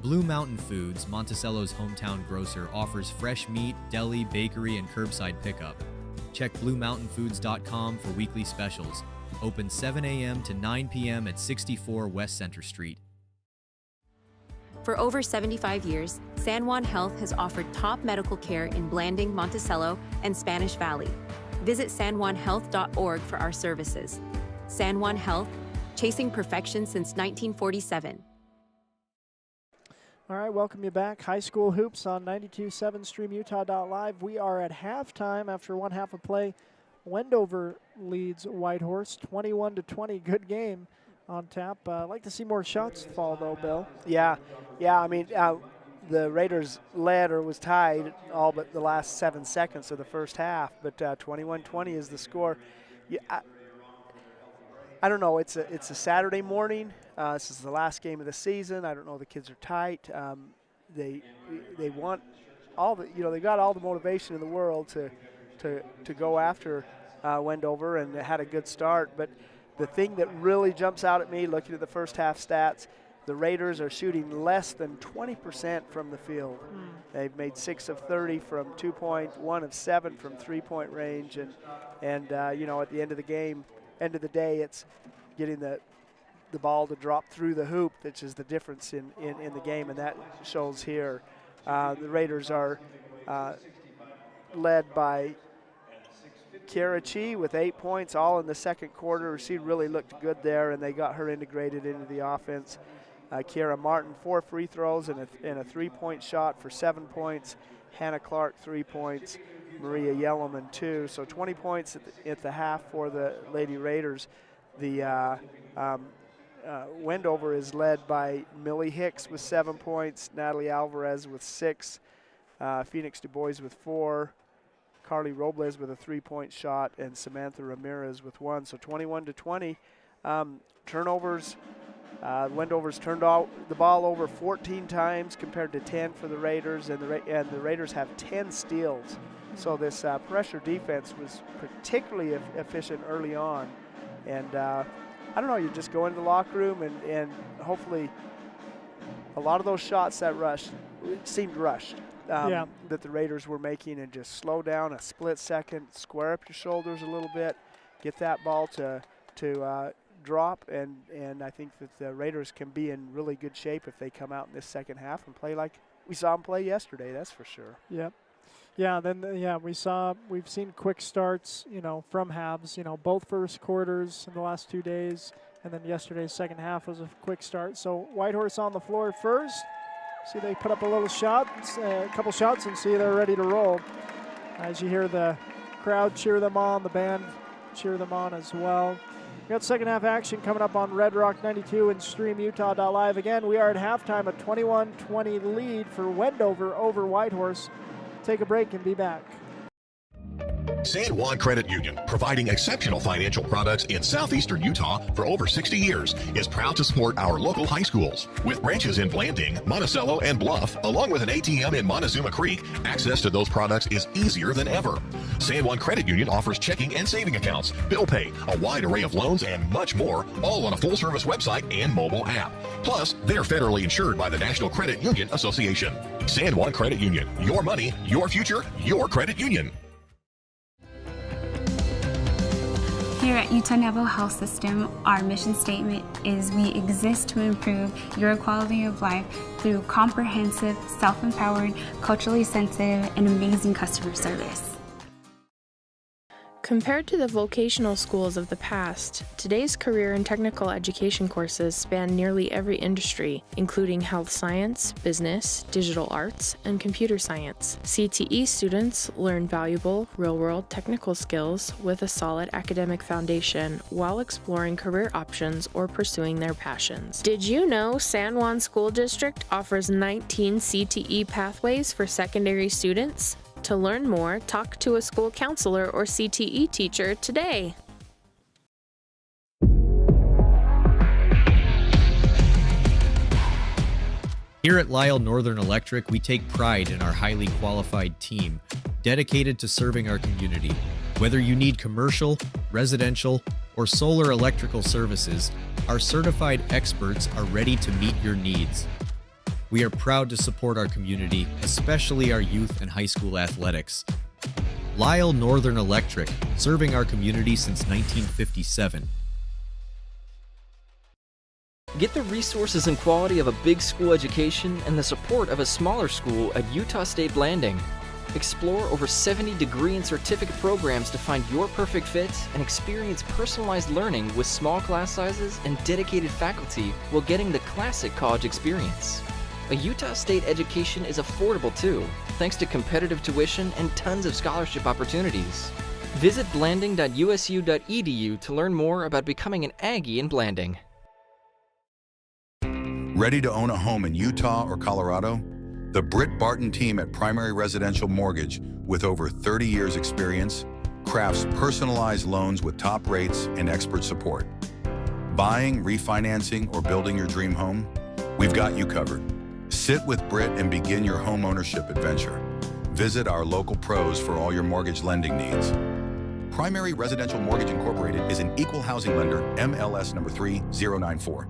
Blue Mountain Foods, Monticello's hometown grocer, offers fresh meat, deli, bakery, and curbside pickup. Check BlueMountainFoods.com for weekly specials. Open 7 a.m. to 9 p.m. at 64 West Center Street. For over 75 years, San Juan Health has offered top medical care in Blanding, Monticello, and Spanish Valley. Visit sanjuanhealth.org for our services. San Juan Health, chasing perfection since 1947. All right, welcome you back. High school hoops on 92.7 StreamUtah.live. We are at halftime after one half of play. Wendover leads Whitehorse 21-20. Good game on tap. I'd like to see more shots fall, though, Bill. Yeah. I mean, the Raiders led or was tied all but the last 7 seconds of the first half, but 21-20 is the score. Yeah, I don't know. It's a Saturday morning. This is the last game of the season. I don't know. The kids are tight. They want all the they got all the motivation in the world to go after Wendover, and had a good start. But the thing that really jumps out at me, looking at the first half stats, the Raiders are shooting less than 20% from the field. They've made 6 of 30 from 2-point, 1 of 7 from 3-point range, and at the end of the game, end of the day, it's getting the ball to drop through the hoop, which is the difference in the game, and that shows here. The Raiders are led by Karachi with 8 points, all in the second quarter. She really looked good there, and they got her integrated into the offense. Kiara Martin, 4 free throws and a 3-point shot for 7 points. Hannah Clark, 3 points. Maria Yellowman, 2. So 20 points at the half for the Lady Raiders. The Wendover is led by Millie Hicks with 7 points, Natalie Alvarez with 6, Phoenix Du Bois with 4, Carly Robles with a 3-point shot, and Samantha Ramirez with 1. So 21-20. Turnovers. Wendover's turned out the ball over 14 times compared to 10 for the Raiders, and the Raiders have 10 steals. So this pressure defense was particularly efficient early on. And I don't know, you just go into the locker room and hopefully a lot of those shots that seemed rushed that the Raiders were making, and just slow down a split second, square up your shoulders a little bit, get that ball to drop, and I think that the Raiders can be in really good shape if they come out in this second half and play like we saw them play yesterday, that's for sure. Yep. Yeah, we've seen quick starts, from halves, both first quarters in the last 2 days, and then yesterday's second half was a quick start. So Whitehorse on the floor first. See, they put up a couple shots, and see they're ready to roll. As you hear the crowd cheer them on, the band cheer them on as well. We got second half action coming up on Red Rock 92 and StreamUtah.live. Again, we are at halftime, a 21-20 lead for Wendover over Whitehorse. Take a break and be back. San Juan Credit Union, providing exceptional financial products in southeastern Utah for over 60 years, is proud to support our local high schools. With branches in Blanding, Monticello, and Bluff, along with an ATM in Montezuma Creek, access to those products is easier than ever. San Juan Credit Union offers checking and saving accounts, bill pay, a wide array of loans, and much more, all on a full-service website and mobile app. Plus, they're federally insured by the National Credit Union Association. San Juan Credit Union, your money, your future, your credit union. Here at Utah Navajo Health System, our mission statement is we exist to improve your quality of life through comprehensive, self-empowered, culturally sensitive, and amazing customer service. Compared to the vocational schools of the past, today's career and technical education courses span nearly every industry, including health science, business, digital arts, and computer science. CTE students learn valuable, real-world technical skills with a solid academic foundation while exploring career options or pursuing their passions. Did you know San Juan School District offers 19 CTE pathways for secondary students? To learn more, talk to a school counselor or CTE teacher today. Here at Lyle Northern Electric, we take pride in our highly qualified team, dedicated to serving our community. Whether you need commercial, residential, or solar electrical services, our certified experts are ready to meet your needs. We are proud to support our community, especially our youth and high school athletics. Lyle Northern Electric, serving our community since 1957. Get the resources and quality of a big school education and the support of a smaller school at Utah State Blanding. Explore over 70 degree and certificate programs to find your perfect fit and experience personalized learning with small class sizes and dedicated faculty while getting the classic college experience. A Utah State education is affordable too, thanks to competitive tuition and tons of scholarship opportunities. Visit blanding.usu.edu to learn more about becoming an Aggie in Blanding. Ready to own a home in Utah or Colorado? The Britt Barton team at Primary Residential Mortgage, with over 30 years experience, crafts personalized loans with top rates and expert support. Buying, refinancing, or building your dream home? We've got you covered. Sit with Britt and begin your home ownership adventure. Visit our local pros for all your mortgage lending needs. Primary Residential Mortgage Incorporated is an equal housing lender, MLS number 3094.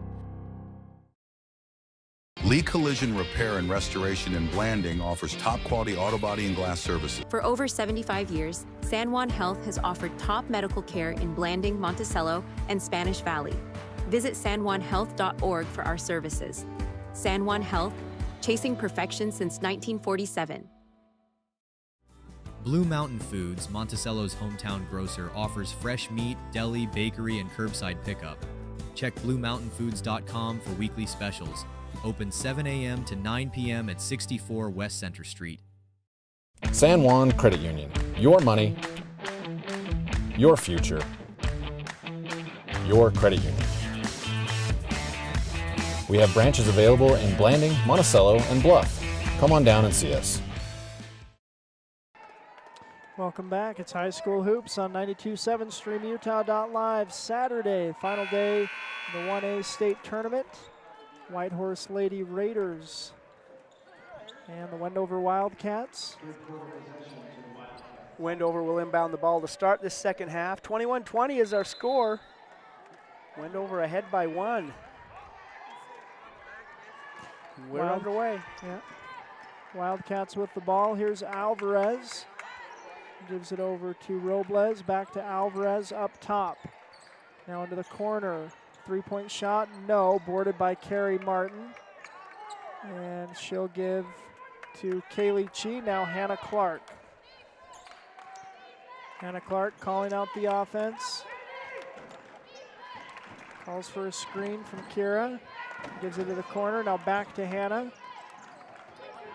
Lee Collision Repair and Restoration in Blanding offers top-quality auto body and glass services. For over 75 years, San Juan Health has offered top medical care in Blanding, Monticello, and Spanish Valley. Visit sanjuanhealth.org for our services. San Juan Health, chasing perfection since 1947. Blue Mountain Foods, Monticello's hometown grocer, offers fresh meat, deli, bakery, and curbside pickup. Check bluemountainfoods.com for weekly specials. Open 7 a.m. to 9 p.m. at 64 West Center Street. San Juan Credit Union. Your money, your future, your credit union. We have branches available in Blanding, Monticello, and Bluff. Come on down and see us. Welcome back. It's High School Hoops on 92.7 StreamUtah.live. Saturday, final day of the 1A state tournament. Whitehorse Lady Raiders and the Wendover Wildcats. Wendover will inbound the ball to start this second half. 21-20 is our score. Wendover ahead by 1. We're underway. Yeah. Wildcats with the ball. Here's Alvarez. Gives it over to Robles. Back to Alvarez up top. Now into the corner. Three-point shot, no. Boarded by Carrie Martin. And she'll give to Kaylee Chi. Now Hannah Clark. Hannah Clark calling out the offense. Calls for a screen from Kira. Gives it to the corner. Now back to Hannah.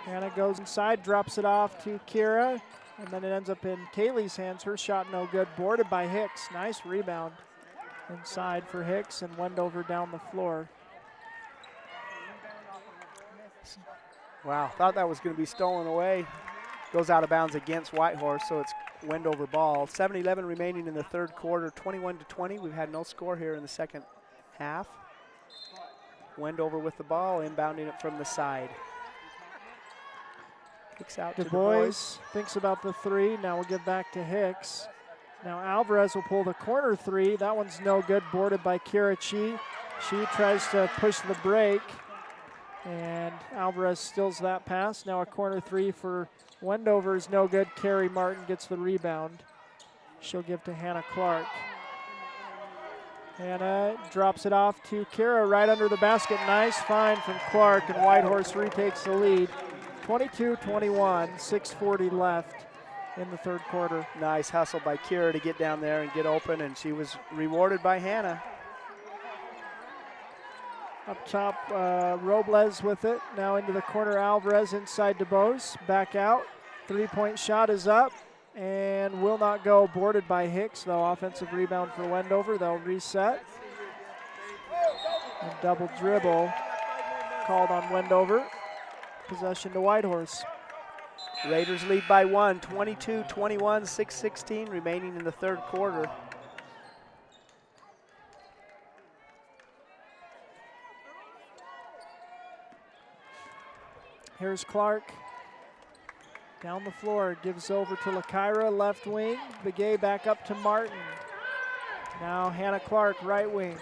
Hannah goes inside, drops it off to Kira. And then it ends up in Kaylee's hands. Her shot no good. Boarded by Hicks. Nice rebound. Inside for Hicks and Wendover down the floor. Wow, thought that was going to be stolen away. Goes out of bounds against Whitehorse, so it's Wendover ball. 7:11 remaining in the third quarter, 21-20. We've had no score here in the second half. Wendover with the ball, inbounding it from the side. Kicks out to Du Bois. Thinks about the three. Now we'll give back to Hicks. Now Alvarez will pull the corner three. That one's no good, boarded by Kira Chi. She tries to push the break, and Alvarez steals that pass. Now a corner three for Wendover is no good. Carrie Martin gets the rebound. She'll give to Hannah Clark. Hannah drops it off to Kira right under the basket. Nice find from Clark, and Whitehorse retakes the lead. 22-21, 6:40 left in the third quarter. Nice hustle by Kira to get down there and get open, and she was rewarded by Hannah. Up top, Robles with it. Now into the corner, Alvarez inside Du Bois. Back out. Three-point shot is up and will not go. Boarded by Hicks, though. Offensive rebound for Wendover. They'll reset. And double dribble called on Wendover. Possession to Whitehorse. Raiders lead by 1, 22-21, 6:16 remaining in the third quarter. Here's Clark. Down the floor, gives over to Lakyra, left wing. Begay back up to Martin. Now Hannah Clark, right wing.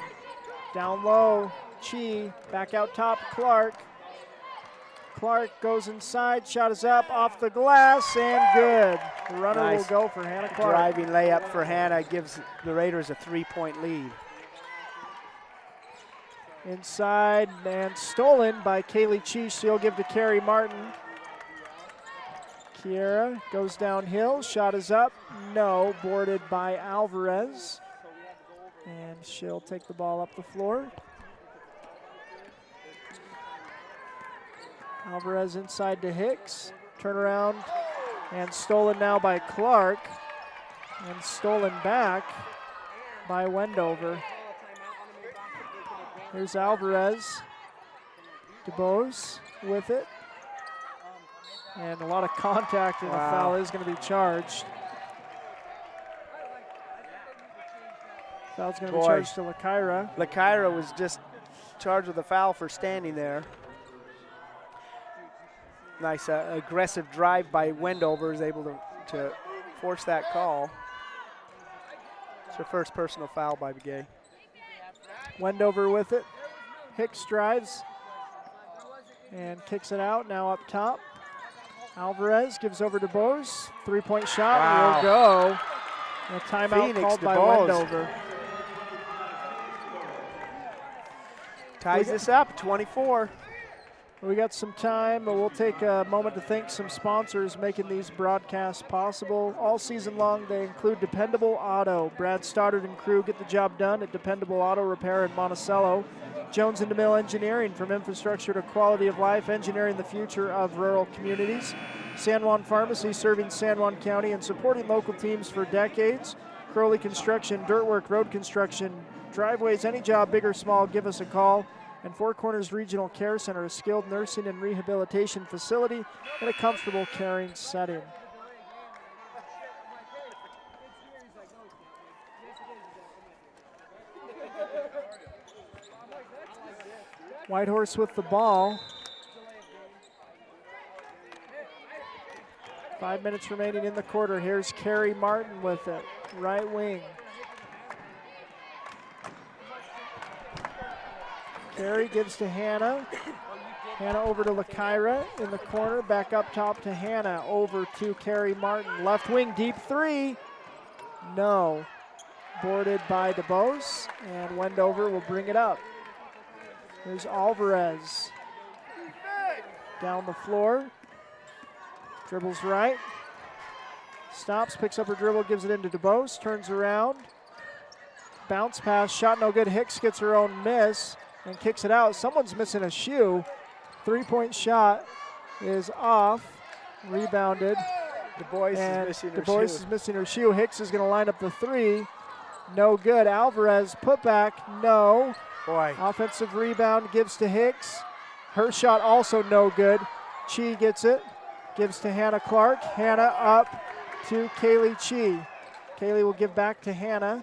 Down low, Chi, back out top, Clark. Clark goes inside, shot is up, off the glass, and good. The runner will go for Hannah Clark. Driving layup for Hannah gives the Raiders a 3-point lead. Inside and stolen by Kaylee Chi. She'll give to Carrie Martin. Kiera goes downhill, shot is up, no, boarded by Alvarez. And she'll take the ball up the floor. Alvarez inside to Hicks, turnaround, and stolen now by Clark, and stolen back by Wendover. Here's Alvarez, DeBose with it, and a lot of contact, and the foul is going to be charged. Foul's going to be charged to Lakyra. Lakyra was just charged with a foul for standing there. Nice aggressive drive by Wendover, is able to force that call. It's her first personal foul by Begay. Wendover with it. Hicks drives and kicks it out, now up top. Alvarez gives over to Bose. 3-point shot will go. And a timeout called by Wendover. Ties this up, 24. We got some time, but we'll take a moment to thank some sponsors making these broadcasts possible. All season long, they include Dependable Auto. Brad Stoddard and crew get the job done at Dependable Auto Repair in Monticello. Jones & DeMille Engineering, from infrastructure to quality of life, engineering the future of rural communities. San Juan Pharmacy, serving San Juan County and supporting local teams for decades. Crowley Construction, dirt work, road construction, driveways, any job, big or small, give us a call. And Four Corners Regional Care Center, a skilled nursing and rehabilitation facility in a comfortable, caring setting. Whitehorse with the ball. 5 minutes remaining in the quarter. Here's Carrie Martin with it, right wing. Carey gives to Hannah. Hannah over to Lakyra in the corner. Back up top to Hannah. Over to Carrie Martin. Left wing, deep three. No. Boarded by DeBose, and Wendover will bring it up. Here's Alvarez. Down the floor. Dribbles right. Stops, picks up her dribble, gives it into DeBose. Turns around. Bounce pass, shot no good. Hicks gets her own miss and kicks it out. Someone's missing a shoe. 3-point shot is off. Rebounded. DuBois is missing her shoe. Hicks is going to line up the three. No good. Alvarez put back. No. Boy. Offensive rebound gives to Hicks. Her shot also no good. Chi gets it. Gives to Hannah Clark. Hannah up to Kaylee Chi. Kaylee will give back to Hannah.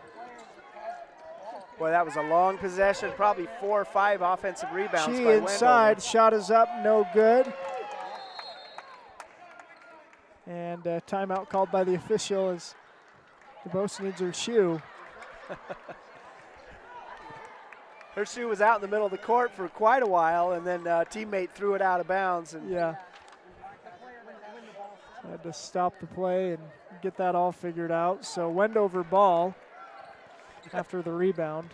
Boy, that was a long possession, probably 4 or 5 offensive rebounds Chi by inside, Wendover. shot is up, no good. And a timeout called by the official as DeBose needs her shoe. Her shoe was out in the middle of the court for quite a while, and then a teammate threw it out of bounds. And yeah. Had to stop the play and get that all figured out. So Wendover ball after the rebound.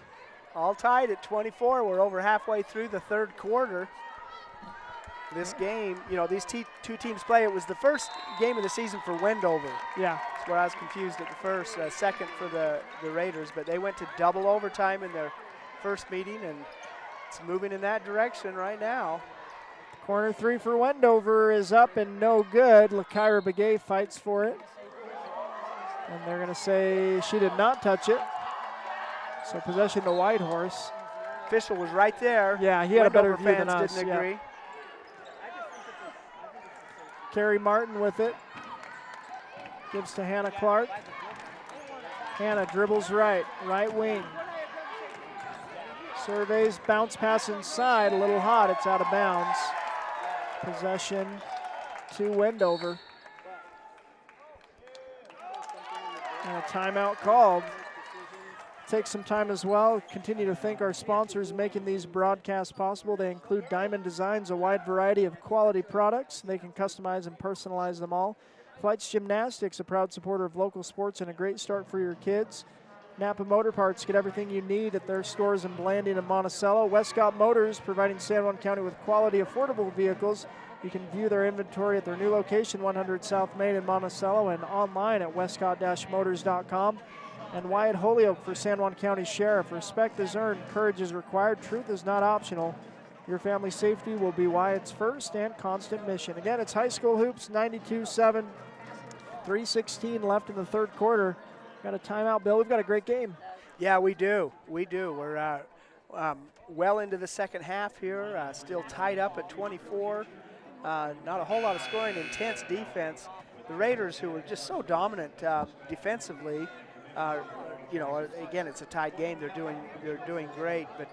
All tied at 24. We're over halfway through the third quarter. This game, you know, these two teams play. It was the first game of the season for Wendover. Yeah. That's where I was confused at the first. Second for the Raiders, but they went to double overtime in their first meeting, and it's moving in that direction right now. Corner three for Wendover is up and no good. Lakyra Begay fights for it. And they're going to say she did not touch it. So possession to Whitehorse. Official was right there. Yeah, he had Wendover a better view than fans us. didn't agree. Carrie Martin with it. Gives to Hannah Clark. Hannah dribbles right wing. Surveys, bounce pass inside, a little hot, it's out of bounds. Possession to Wendover. And a timeout called. Take some time as well. Continue to thank our sponsors making these broadcasts possible. They include Diamond Designs, a wide variety of quality products. They can customize and personalize them all. Flights Gymnastics, a proud supporter of local sports and a great start for your kids. Napa Motor Parts, get everything you need at their stores in Blanding and Monticello. Westcott Motors, providing San Juan County with quality, affordable vehicles. You can view their inventory at their new location, 100 South Main in Monticello, and online at westcott-motors.com. And Wyatt Holyoke for San Juan County Sheriff. Respect is earned, courage is required, truth is not optional. Your family safety will be Wyatt's first and constant mission. Again, it's high school hoops, 92-7, 3:16 left in the third quarter. Got a timeout, Bill. We've got a great game. Yeah, we do. We do. We're well into the second half here, still tied up at 24. Not a whole lot of scoring, intense defense. The Raiders, who were just so dominant defensively, you know, again, it's a tied game. They're doing great, but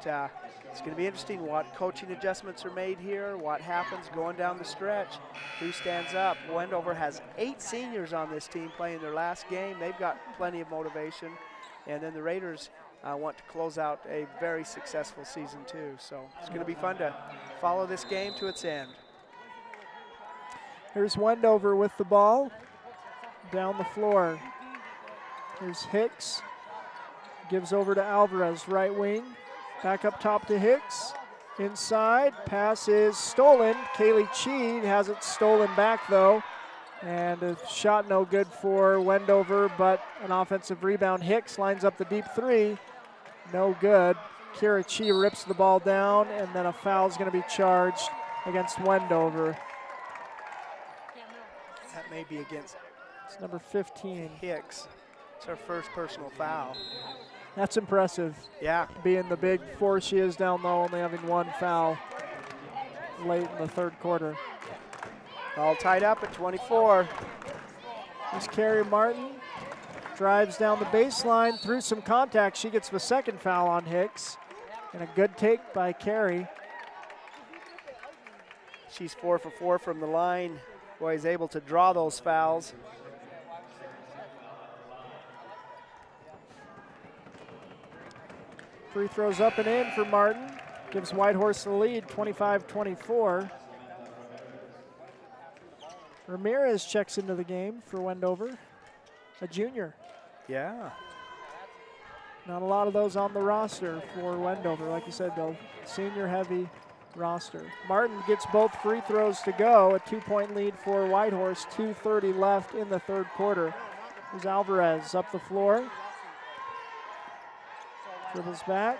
it's going to be interesting what coaching adjustments are made here, what happens going down the stretch, who stands up. Wendover has 8 seniors on this team playing their last game. They've got plenty of motivation, and then the Raiders want to close out a very successful season too. So it's going to be fun to follow this game to its end. Here's Wendover with the ball down the floor. Here's Hicks, gives over to Alvarez, right wing. Back up top to Hicks, inside, pass is stolen. Kaylee Chee has it stolen back though, and a shot no good for Wendover, but an offensive rebound. Hicks lines up the deep three, no good. Kira Chee rips the ball down, and then a foul is going to be charged against Wendover. That may be against It's number 15. Hicks. It's her first personal foul. That's impressive. Yeah. Being the big force she is down low, only having 1 foul late in the third quarter. All tied up at 24. Here's Carrie Martin. Drives down the baseline through some contact. She gets the second foul on Hicks. And a good take by Carrie. She's 4 for 4 from the line. Boy, he's able to draw those fouls. Free throws up and in for Martin. Gives Whitehorse the lead, 25-24. Ramirez checks into the game for Wendover, a junior. Yeah. Not a lot of those on the roster for Wendover. Like you said, Bill, senior-heavy roster. Martin gets both free throws to go, a 2-point lead for Whitehorse, 2:30 left in the third quarter. There's Alvarez up the floor. Dribbles back,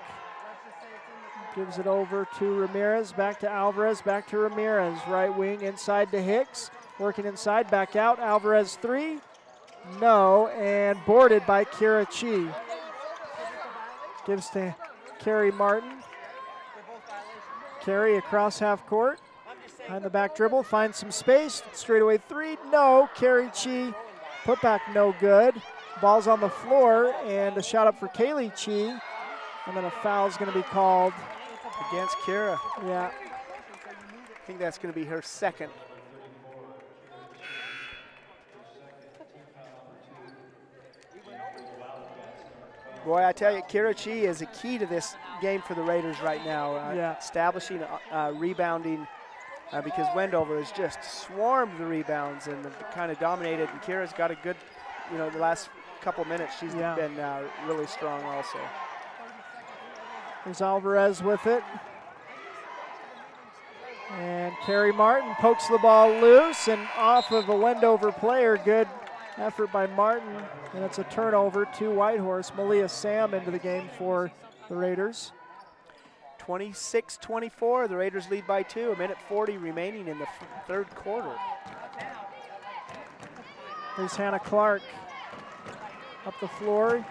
gives it over to Ramirez, back to Alvarez, back to Ramirez, right wing, inside to Hicks, working inside, back out, Alvarez 3, no, and boarded by Kira Chee. Gives to Carrie Martin. Carrie across half court, behind the back dribble, finds some space, straightaway 3, no, Carrie Chee, put back no good. Ball's on the floor, and a shot up for Kaylee Chee. And then a foul is going to be called against Kira. Yeah. I think that's going to be her second. Boy, I tell you, Kira Chee is a key to this game for the Raiders right now. Establishing, rebounding, because Wendover has just swarmed the rebounds and kind of dominated. And Kira's got a good, you know, the last couple minutes she's been really strong also. There's Alvarez with it. And Carrie Martin pokes the ball loose and off of a Wendover player. Good effort by Martin. And it's a turnover to Whitehorse. Malia Sam into the game for the Raiders. 26-24. The Raiders lead by 2. 1:40 remaining in the third quarter. There's Hannah Clark up the floor.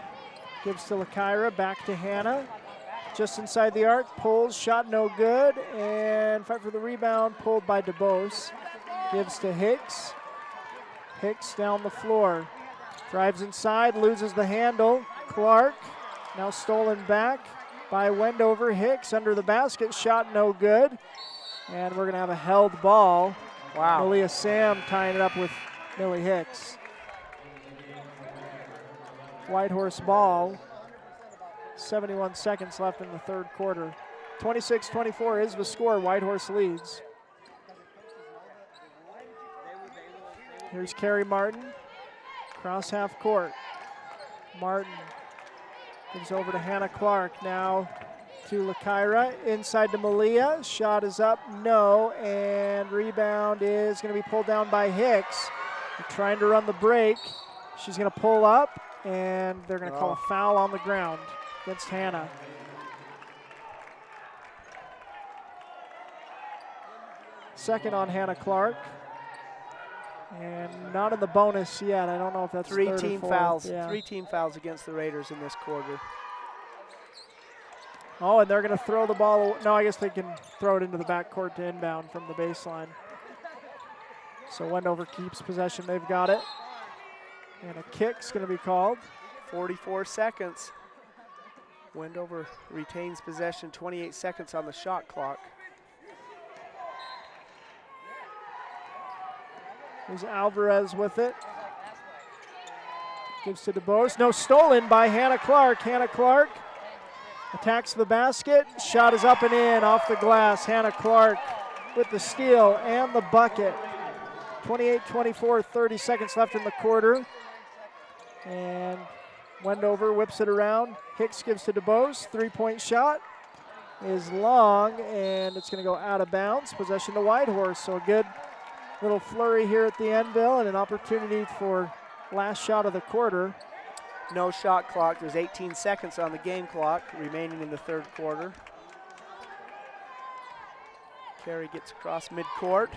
Gives to Lakira. Back to Hannah. Just inside the arc, pulls, shot no good, and fight for the rebound, pulled by DeBose. Gives to Hicks. Hicks down the floor. Drives inside, loses the handle. Clark, now stolen back by Wendover. Hicks under the basket, shot no good. And we're going to have a held ball. Wow. Malia Sam tying it up with Millie Hicks. Whitehorse ball. 71 seconds left in the third quarter. 26-24 is the score. Whitehorse leads. Here's Carrie Martin. Cross half court. Martin gives over to Hannah Clark. Now to Lakaira. Inside to Malia. Shot is up. No. And rebound is going to be pulled down by Hicks. They're trying to run the break. She's going to pull up. And they're going to call a foul on the ground against Hannah. Second on Hannah Clark. And not in the bonus yet. I don't know if that's three third team or fourth. fouls. Yeah. 3 team fouls against the Raiders in this quarter. Oh, and they're going to throw the ball. No, I guess they can throw it into the backcourt to inbound from the baseline. So Wendover keeps possession. They've got it. And a kick's going to be called. 44 seconds. Wendover retains possession. 28 seconds on the shot clock. There's Alvarez with it. Gives to DeBose. No, stolen by Hannah Clark. Hannah Clark attacks the basket. Shot is up and in off the glass. Hannah Clark with the steal and the bucket. 28-24, 30 seconds left in the quarter. And Wendover whips it around. Hicks gives to DeBose. Three-point shot is long, and it's going to go out of bounds. Possession to Whitehorse. So a good little flurry here at the end, Bill, and an opportunity for last shot of the quarter. No shot clock. There's 18 seconds on the game clock remaining in the third quarter. Carey gets across midcourt.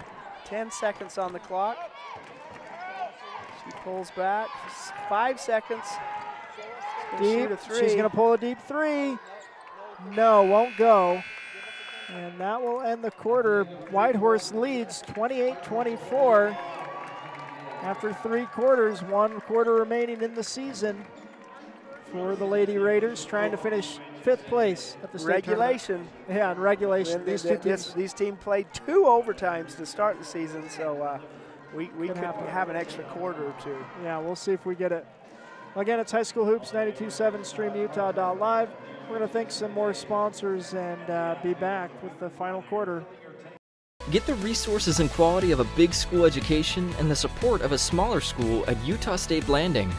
10 seconds on the clock. She pulls back. 5 seconds. Deep. Shoot a three. She's going to pull a deep three. No, won't go. And that will end the quarter. Whitehorse leads 28-24. After 3 quarters, 1 quarter remaining in the season for the Lady Raiders, trying to finish 5th place at the state regulation. Tournament. Yeah, in regulation. These teams played 2 overtimes to start the season, so we could have an extra quarter or 2. Yeah, we'll see if we get it. Again, it's High School Hoops 92.7 StreamUtah.live. We're going to thank some more sponsors and be back with the final quarter. Get the resources and quality of a big school education and the support of a smaller school at Utah State Blanding.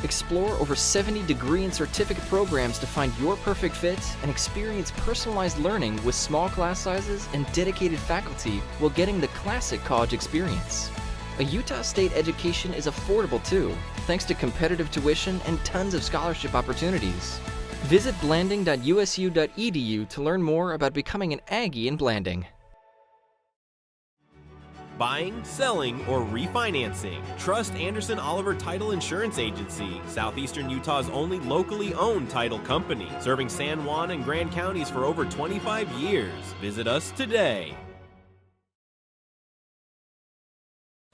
Explore over 70 degree and certificate programs to find your perfect fit and experience personalized learning with small class sizes and dedicated faculty while getting the classic college experience. A Utah State education is affordable too, thanks to competitive tuition and tons of scholarship opportunities. Visit blanding.usu.edu to learn more about becoming an Aggie in Blanding. Buying, selling, or refinancing. Trust Anderson Oliver Title Insurance Agency, Southeastern Utah's only locally owned title company, serving San Juan and Grand counties for over 25 years. Visit us today.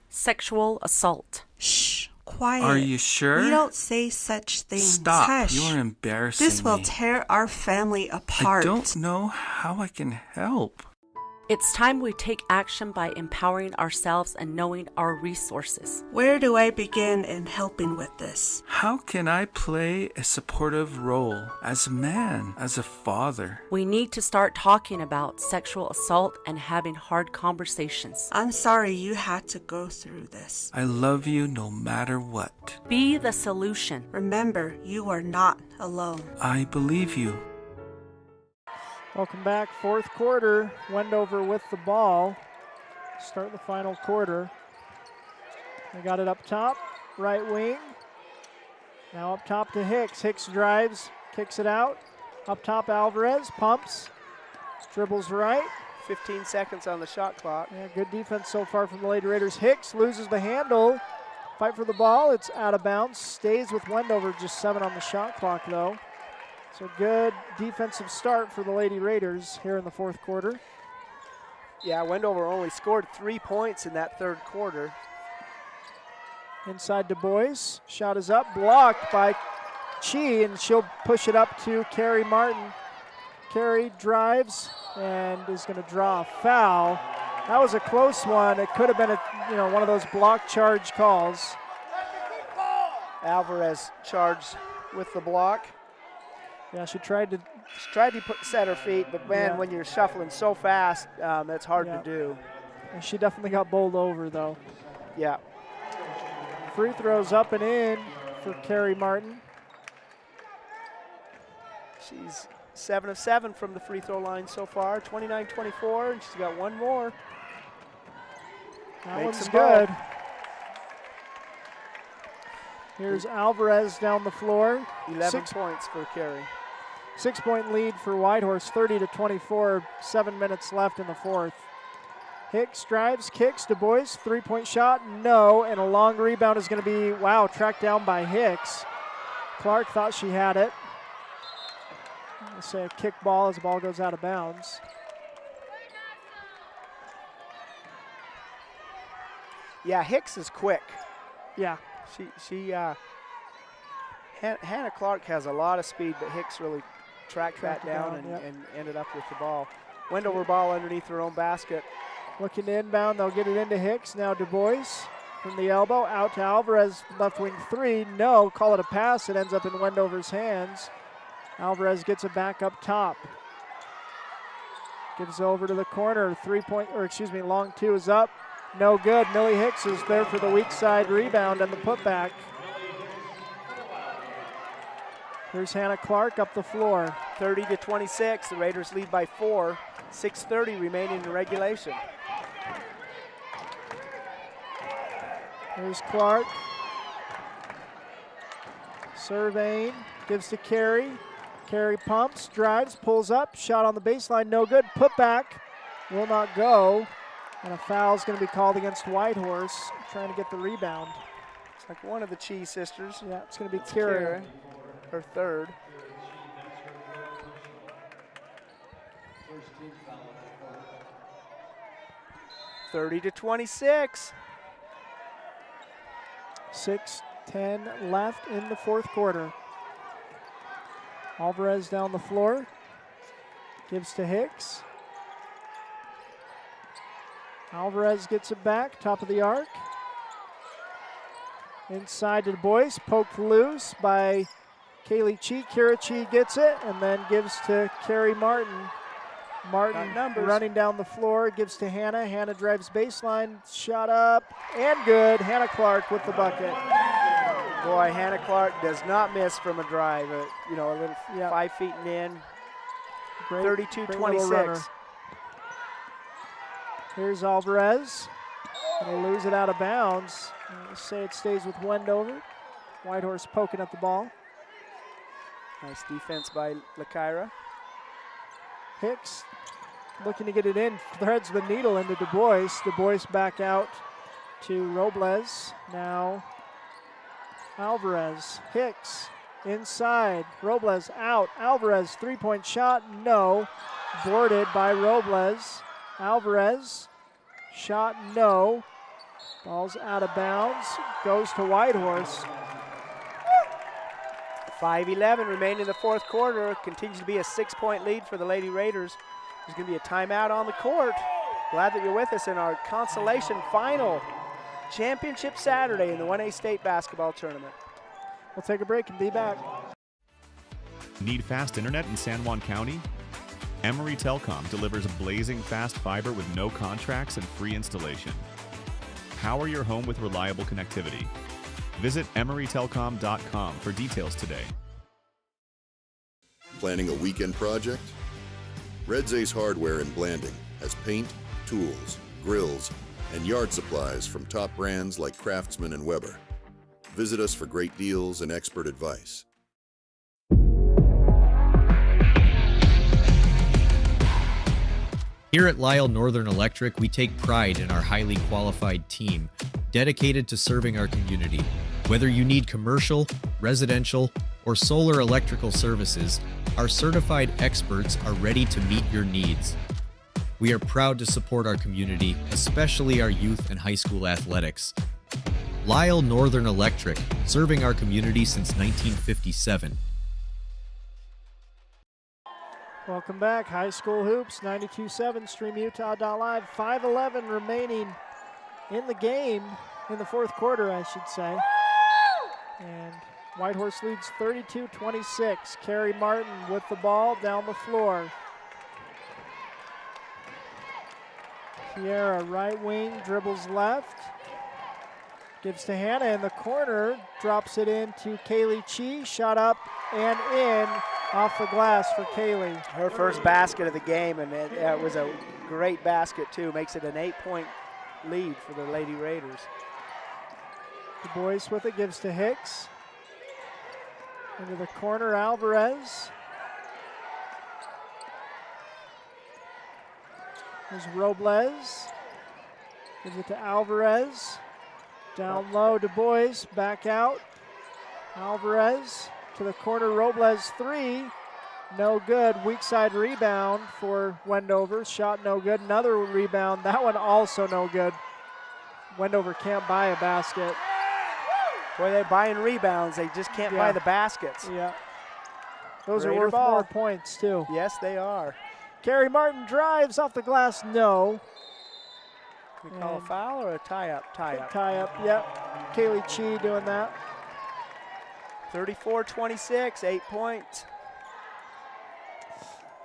Sexual assault. Shh, quiet. Are you sure? We don't say such things. Stop. Hush. You're embarrassing This will me. tear our family apart. I don't know how I can help. It's time we take action by empowering ourselves and knowing our resources. Where do I begin in helping with this? How can I play a supportive role as a man, as a father? We need to start talking about sexual assault and having hard conversations. I'm sorry you had to go through this. I love you no matter what. Be the solution. Remember, you are not alone. I believe you. Welcome back, fourth quarter. Wendover with the ball. Start the final quarter. They got it up top, right wing. Now up top to Hicks. Hicks drives, kicks it out. Up top, Alvarez pumps, dribbles right. 15 seconds on the shot clock. Yeah, good defense so far from the Lady Raiders. Hicks loses the handle. Fight for the ball. It's out of bounds. Stays with Wendover. Just 7 on the shot clock, though. So good defensive start for the Lady Raiders here in the fourth quarter. Yeah, Wendover only scored 3 points in that third quarter. Inside Du Bois. Shot is up. Blocked by Chi, and she'll push it up to Carrie Martin. Carey drives and is going to draw a foul. That was a close one. It could have been one of those block charge calls. Alvarez charged with the block. Yeah, she tried to set her feet, but man, when you're shuffling so fast, that's hard to do. And she definitely got bowled over, though. Yeah. Free throws up and in for Carey Martin. She's 7 of 7 from the free throw line so far, 29-24, and she's got one more. That one's good. Here's Alvarez down the floor. 11 points for Carey. 6-point lead for Whitehorse, 30-24, 7 minutes left in the fourth. Hicks drives, kicks, Du Bois, 3-point shot, no, and a long rebound is going to be, tracked down by Hicks. Clark thought she had it. Let's say a kick ball as the ball goes out of bounds. Yeah, Hicks is quick. Yeah. Hannah Clark has a lot of speed, but Hicks really tracked that down and ended up with the ball. Wendover ball underneath her own basket. Looking to inbound, they'll get it into Hicks. Now Du Bois from the elbow, out to Alvarez, left wing three. No, call it a pass. It ends up in Wendover's hands. Alvarez gets it back up top. Gives over to the corner. Long two is up. No good. Millie Hicks is there for the weak side rebound and the putback. Here's Hannah Clark up the floor. 30-26, the Raiders lead by 4. 6:30 remaining in regulation. Here's Clark. Surveying, gives to Carey. Carey pumps, drives, pulls up, shot on the baseline, no good. Put back, will not go. And a foul is going to be called against Whitehorse, trying to get the rebound. It's like one of the Cheese sisters. Yeah, it's going to be Carey. Her third. (30-26). 6:10 left in the fourth quarter. Alvarez down the floor. Gives to Hicks. Alvarez gets it back, top of the arc. Inside to Du Bois, poked loose by Kaylee Chi. Kira Chi gets it and then gives to Carey Martin. Martin running down the floor, gives to Hannah. Hannah drives baseline, shot up, and good. Hannah Clark with the bucket. Boy, Hannah Clark does not miss from a drive. A little 5 feet and in. 32-26. Here's Alvarez. Gonna lose it out of bounds. Let's say it stays with Wendover. Whitehorse poking at the ball. Nice defense by Lakaira. Hicks looking to get it in, threads the needle into Du Bois. Du Bois back out to Robles. Now Alvarez, Hicks inside, Robles out. Alvarez, 3-point shot, no. Boarded by Robles. Alvarez, shot, no. Ball's out of bounds, goes to Whitehorse. 5:11 remaining in the fourth quarter. Continues to be a 6-point lead for the Lady Raiders. There's going to be a timeout on the court. Glad that you're with us in our consolation final. Championship Saturday in the 1A State Basketball Tournament. We'll take a break and be back. Need fast internet in San Juan County? Emory Telcom delivers blazing fast fiber with no contracts and free installation. Power your home with reliable connectivity. Visit emorytelcom.com for details today. Planning a weekend project? Red's Ace Hardware in Blanding has paint, tools, grills, and yard supplies from top brands like Craftsman and Weber. Visit us for great deals and expert advice. Here at Lisle Northern Electric, we take pride in our highly qualified team, dedicated to serving our community. Whether you need commercial, residential, or solar electrical services, our certified experts are ready to meet your needs. We are proud to support our community, especially our youth and high school athletics. Lisle Northern Electric, serving our community since 1957. Welcome back. High School Hoops, 92.7 StreamUtah.live. 5:11 remaining in the game, in the fourth quarter, I should say. And Whitehorse leads 32-26. Carrie Martin with the ball down the floor. Kiera, right wing, dribbles left. Gives to Hannah in the corner, drops it in to Kaylee Chi. Shot up and in off the glass for Kaylee. Her first basket of the game, and it was a great basket too. Makes it an 8-point lead for the Lady Raiders. Du Bois with it, gives to Hicks. Into the corner, Alvarez. There's Robles. Gives it to Alvarez. Down low, Du Bois, back out. Alvarez to the corner, Robles three. No good, weak side rebound for Wendover. Shot no good, another rebound. That one also no good. Wendover can't buy a basket. Boy, they're buying rebounds. They just can't buy the baskets. Yeah. Those Raider are worth ball. more points, too. Yes, they are. Carrie Martin drives off the glass, no. We call a foul or a tie-up? Tie-up. Tie-up, yep. Kaylee Chi doing that. 34-26, 8 points.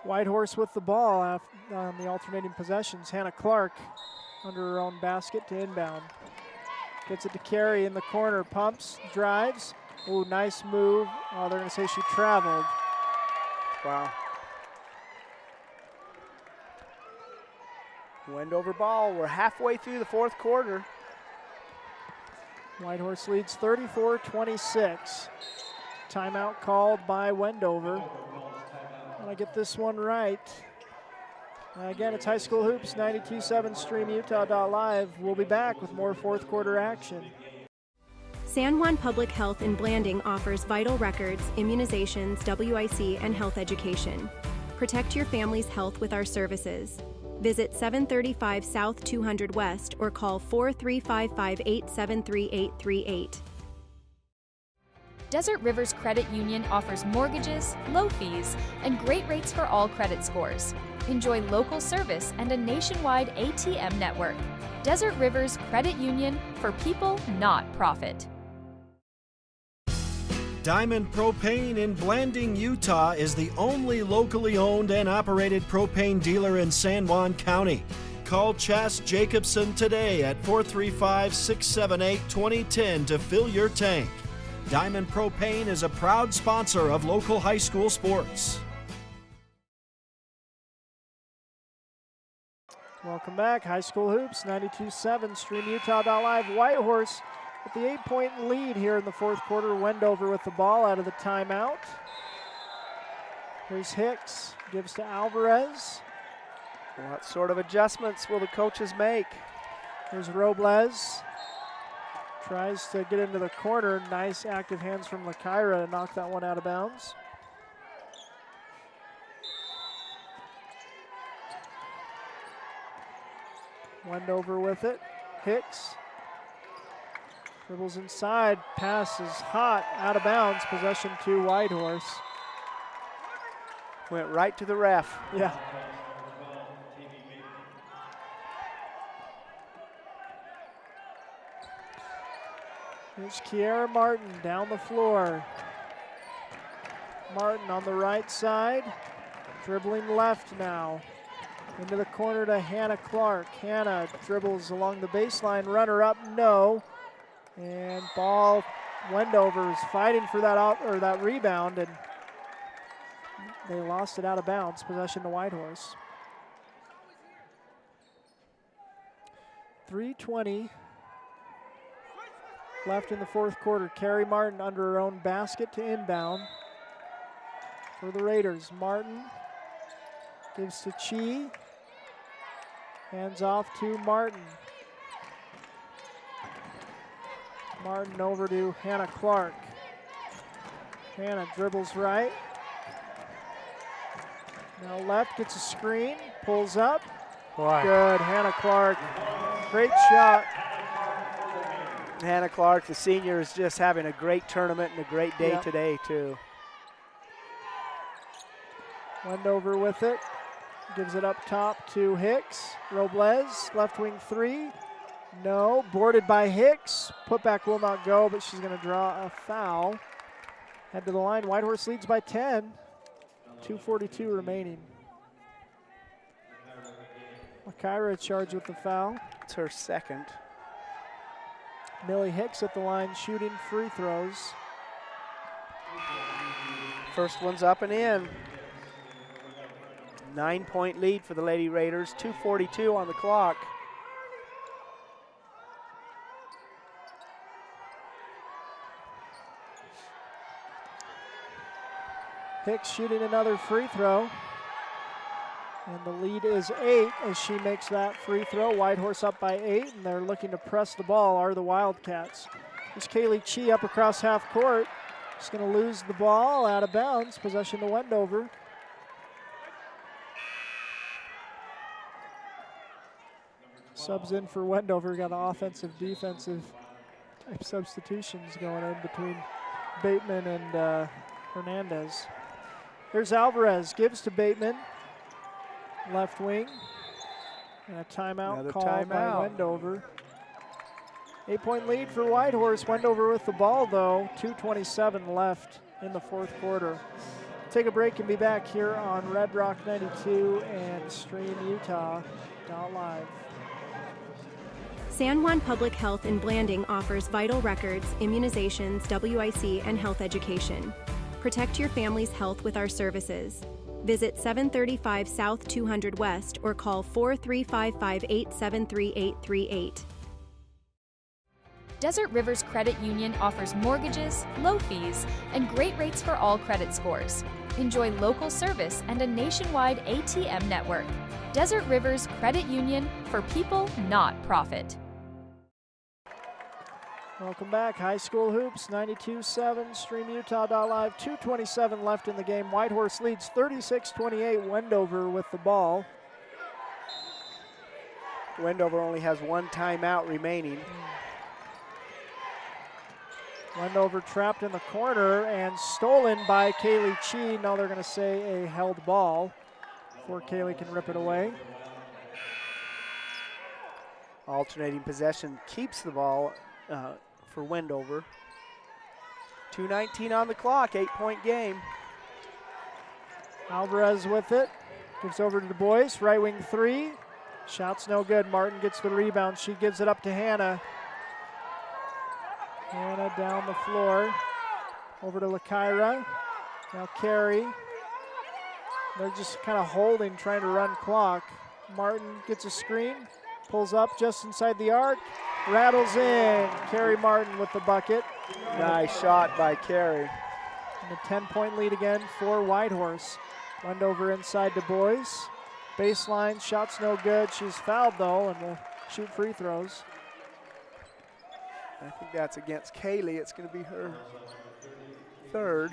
Whitehorse with the ball on the alternating possessions. Hannah Clark under her own basket to inbound. Gets it to Carrie in the corner, pumps, drives. Ooh, nice move. Oh, they're gonna say she traveled. Wow. Wendover ball, we're halfway through the fourth quarter. Whitehorse leads 34-26. Timeout called by Wendover. Want to get this one right. Again, it's High School Hoops, 92.7 StreamUtah.live. We'll be back with more fourth quarter action. San Juan Public Health in Blanding offers vital records, immunizations, WIC, and health education. Protect your family's health with our services. Visit 735 South 200 West or call 4355-873-838. Desert Rivers Credit Union offers mortgages, low fees, and great rates for all credit scores. Enjoy local service and a nationwide ATM network. Desert Rivers Credit Union, for people, not profit. Diamond Propane in Blanding, Utah is the only locally owned and operated propane dealer in San Juan County. Call Chas Jacobson today at 435-678-2010 to fill your tank. Diamond Propane is a proud sponsor of local high school sports. Welcome back. High School Hoops, 92.7 StreamUtah.live. Whitehorse with the 8-point lead here in the fourth quarter. Wendover with the ball out of the timeout. Here's Hicks, gives to Alvarez. What sort of adjustments will the coaches make? Here's Robles. Tries to get into the corner. Nice active hands from Lakaira to knock that one out of bounds. Wendover with it. Hicks. Dribbles inside. Pass is hot. Out of bounds. Possession to Whitehorse. Went right to the ref. Yeah. Here's Kiera Martin down the floor. Martin on the right side. Dribbling left now. Into the corner to Hannah Clark. Hannah dribbles along the baseline. Runner up, no. And ball, Wendover is fighting for that rebound, and they lost it out of bounds. Possession to Whitehorse. 3:20 left in the fourth quarter. Carrie Martin under her own basket to inbound for the Raiders. Martin gives to Chi. Hands off to Martin. Martin over to Hannah Clark. Hannah dribbles right. Now left, gets a screen, pulls up. Boy. Good, Hannah Clark. Great shot. Hannah Clark, the senior, is just having a great tournament and a great day Yep. today, too. Wendover with it. Gives it up top to Hicks. Robles, left wing three. No, boarded by Hicks. Putback will not go, but she's going to draw a foul. Head to the line. Whitehorse leads by 10. 2:42 remaining. Kyra charged with the foul. It's her second. Millie Hicks at the line shooting free throws. First one's up and in. 9-point lead for the Lady Raiders. 2:42 on the clock. Hicks shooting another free throw. And the lead is 8 as she makes that free throw. Whitehorse up by 8, and they're looking to press the ball, are the Wildcats. Here's Kaylee Chi up across half court. She's going to lose the ball out of bounds. Possession to Wendover. Subs in for Wendover. Got offensive, defensive type substitutions going in between Bateman and Hernandez. Here's Alvarez, gives to Bateman. Left wing. And a timeout Another called timeout by Wendover. 8-point lead for Whitehorse. Wendover with the ball, though. 2:27 left in the fourth quarter. Take a break and be back here on Red Rock 92 and StreamUtah.live. San Juan Public Health in Blanding offers vital records, immunizations, WIC, and health education. Protect your family's health with our services. Visit 735 South 200 West or call 43558733838. Desert Rivers Credit Union offers mortgages, low fees, and great rates for all credit scores. Enjoy local service and a nationwide ATM network. Desert Rivers Credit Union, for people, not profit. Welcome back. High school hoops, 92-7, StreamUtah.live. 2:27 left in the game. Whitehorse leads 36-28. Wendover with the ball. Wendover only has one timeout remaining. Wendover trapped in the corner and stolen by Kaylee Chi. Now they're going to say a held ball before Kaylee can rip it away. Alternating possession keeps the ball for Wendover. 2:19 on the clock, 8-point game. Alvarez with it. Gives over to Du Bois, right wing three. Shot's no good. Martin gets the rebound. She gives it up to Hannah. Hannah down the floor. Over to LaKyra. Now Carey. They're just kind of holding, trying to run clock. Martin gets a screen. Pulls up just inside the arc. Rattles in. Carey Martin with the bucket. Nice shot by Carey. And a 10-point lead again for Whitehorse. Wendover inside Du Bois. Baseline, shot's no good. She's fouled though and will shoot free throws. I think that's against Kaylee. It's going to be her third.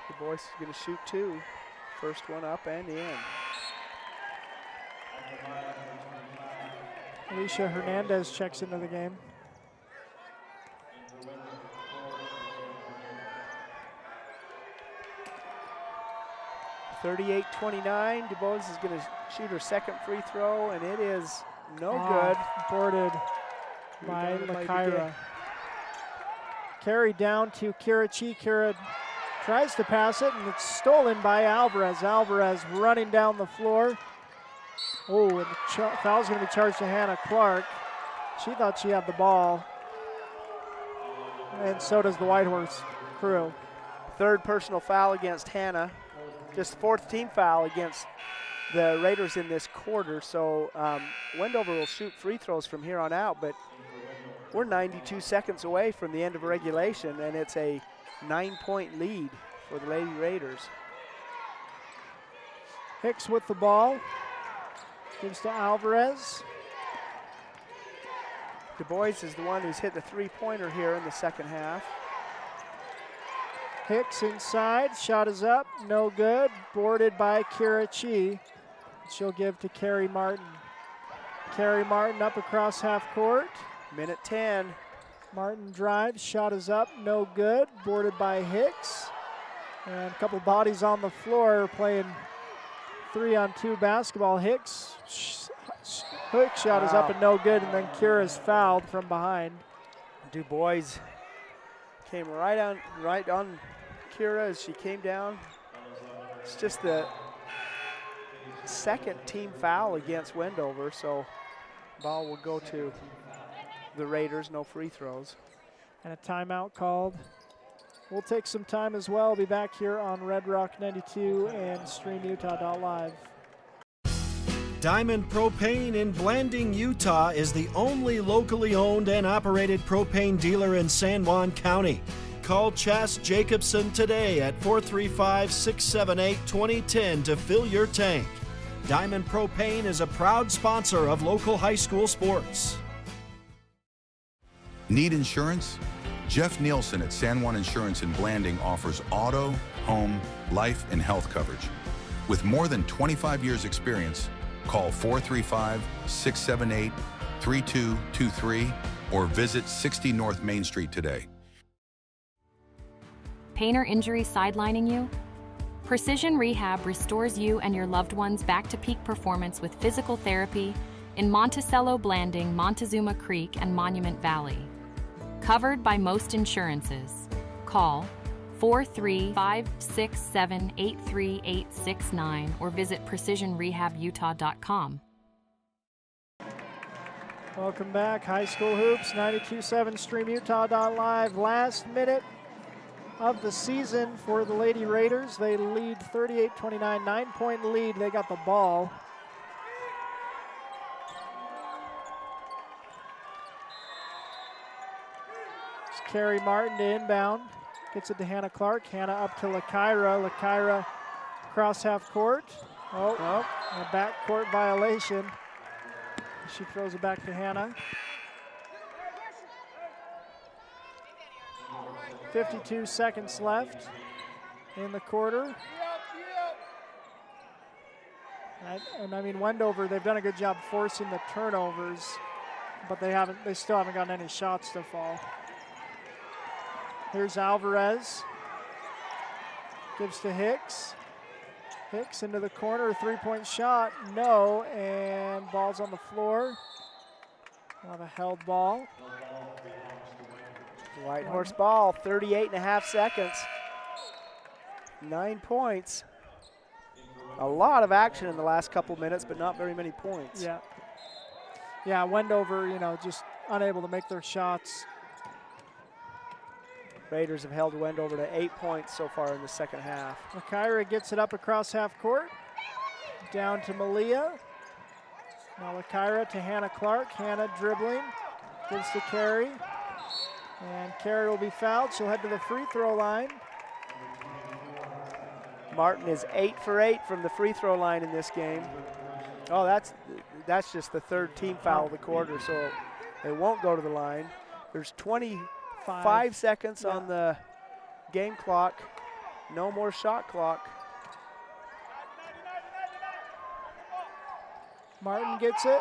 Du Bois is going to shoot two. First one up and in. Alicia Hernandez checks into the game. (38-29). Du Bois is going to shoot her second free throw, and it is no good. Boarded by LaKyra. Carry down to Kira Chi. Kira tries to pass it, and it's stolen by Alvarez. Alvarez running down the floor. Oh, and the foul's going to be charged to Hannah Clark. She thought she had the ball. And so does the Whitehorse crew. Third personal foul against Hannah. Just fourth team foul against the Raiders in this quarter. So Wendover will shoot free throws from here on out, but we're 92 seconds away from the end of regulation, and it's a 9-point lead for the Lady Raiders. Hicks with the ball. Gives to Alvarez. Du Bois is the one who's hit the three-pointer here in the second half. Hicks inside, shot is up, no good. Boarded by Kira Chi. She'll give to Carey Martin. Carey Martin up across half court. Minute 10. Martin drives, shot is up, no good. Boarded by Hicks. And a couple bodies on the floor playing 3-on-2 basketball. Hicks shot is up and no good, and then Kira's fouled from behind. Du Bois came right on Kira as she came down. It's just the second team foul against Wendover, so ball will go to the Raiders, no free throws. And a timeout called. We'll take some time as well. Be back here on Red Rock 92 and StreamUtah.live. Diamond Propane in Blanding, Utah is the only locally owned and operated propane dealer in San Juan County. Call Chas Jacobson today at 435-678-2010 to fill your tank. Diamond Propane is a proud sponsor of local high school sports. Need insurance? Jeff Nielsen at San Juan Insurance in Blanding offers auto, home, life, and health coverage. With more than 25 years experience, call 435-678-3223 or visit 60 North Main Street today. Pain or injury sidelining you? Precision Rehab restores you and your loved ones back to peak performance with physical therapy in Monticello, Blanding, Montezuma Creek, and Monument Valley. Covered by most insurances. Call 435-678-3869 or visit precisionrehabutah.com. Welcome back. High School Hoops, 92.7 StreamUtah.live. Last minute of the season for the Lady Raiders. They lead 38-29, 9-point lead. They got the ball. It's Carrie Martin to inbound. Gets it to Hannah Clark. Hannah up to LaKyra. LaKyra cross half court. Oh, a backcourt violation. She throws it back to Hannah. 52 seconds left in the quarter. And I mean, Wendover, they've done a good job forcing the turnovers, but they still haven't gotten any shots to fall. Here's Alvarez. Gives to Hicks. Hicks into the corner, three-point shot, no, and ball's on the floor. We'll have a held ball. Whitehorse ball, 38.5 seconds. 9 points. A lot of action in the last couple minutes, but not very many points. Yeah. Yeah, Wendover, just unable to make their shots. Raiders have held Wendover to 8 points so far in the second half. LaKyra gets it up across half court. Down to Malia. Now LaKyra to Hannah Clark. Hannah dribbling. Gives to Carrie. And Carrie will be fouled. She'll head to the free throw line. Martin is 8 for 8 from the free throw line in this game. Oh, that's just the third team foul of the quarter, so it won't go to the line. There's 25 seconds on the game clock. No more shot clock. Martin gets it.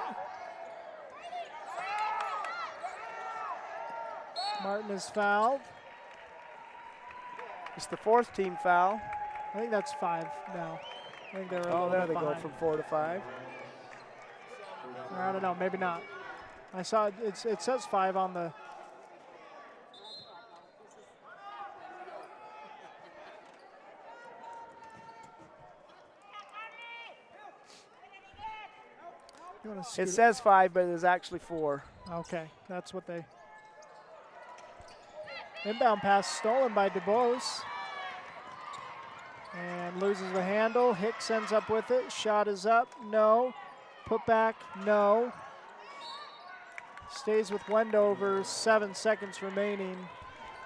Martin is fouled. It's the fourth team foul. I think that's 5 now. I think they're there they behind. go from 4 to 5. I don't know, maybe not. I saw it says 5 on the. It says 5, but it is actually 4. Okay, that's what they. Inbound pass stolen by DuBose. And loses the handle. Hicks ends up with it. Shot is up. No. Put back. No. Stays with Wendover. 7 seconds remaining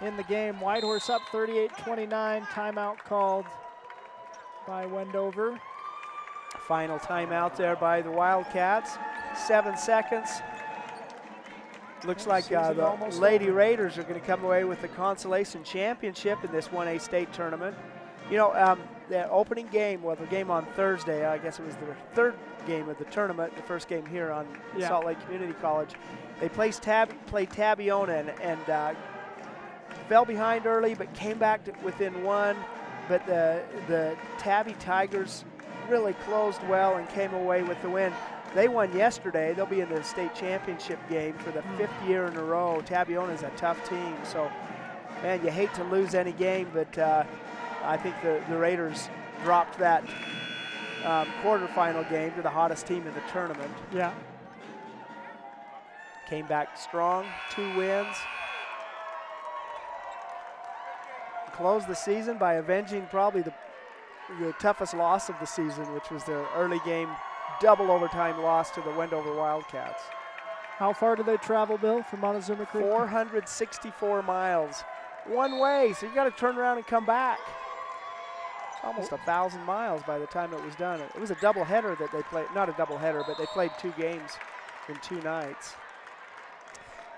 in the game. Whitehorse up 38-29. Timeout called by Wendover. Final timeout there by the Wildcats. 7 seconds. Looks like the Lady Raiders are going to come away with the consolation championship in this 1A state tournament. The opening game, the game on Thursday, I guess it was the game of the tournament, the first game here on Salt Lake Community College. They played Tabiona and fell behind early, but came back to within one. But the Tabby Tigers really closed well and came away with the win. They won yesterday. They'll be in the state championship game for the 5th year in a row. Tabiona is a tough team, so man, you hate to lose any game, but I think the Raiders dropped that quarterfinal game to the hottest team in the tournament. Yeah. Came back strong, 2 wins. Closed the season by avenging probably the toughest loss of the season, which was their early game double overtime loss to the Wendover Wildcats. How far did they travel, Bill, from Montezuma Creek? 464 miles. One way, so you got to turn around and come back. Almost 1,000 miles by the time it was done. It was a doubleheader that they played, not a doubleheader, but they played 2 games in 2 nights.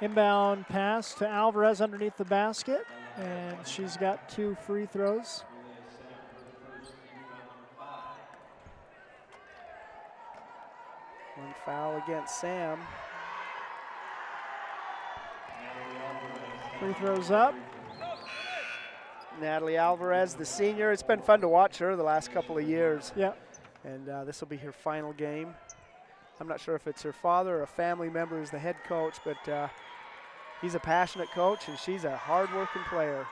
Inbound pass to Alvarez underneath the basket, and she's got 2 free throws. One foul against Sam. Free throws up. Natalie Alvarez, the senior. It's been fun to watch her the last couple of years. Yeah. And this will be her final game. I'm not sure if it's her father or a family member who's the head coach, but he's a passionate coach, and she's a hard-working player.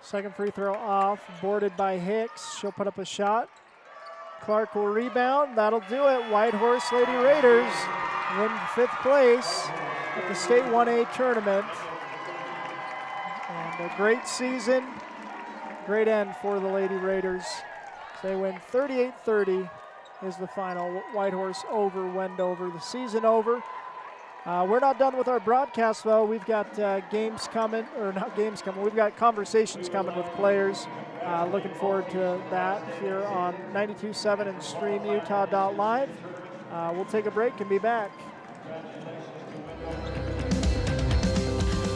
Second free throw off, boarded by Hicks. She'll put up a shot. Clark will rebound. That'll do it. Whitehorse Lady Raiders win 5th place at the State 1A tournament. And a great season, great end for the Lady Raiders. They win 38-30 is the final. Whitehorse over Wendover. The season over. We're not done with our broadcast, though. We've got games coming, or not games coming. We've got conversations coming with players. Looking forward to that here on 92.7 and streamutah.live. We'll take a break and be back.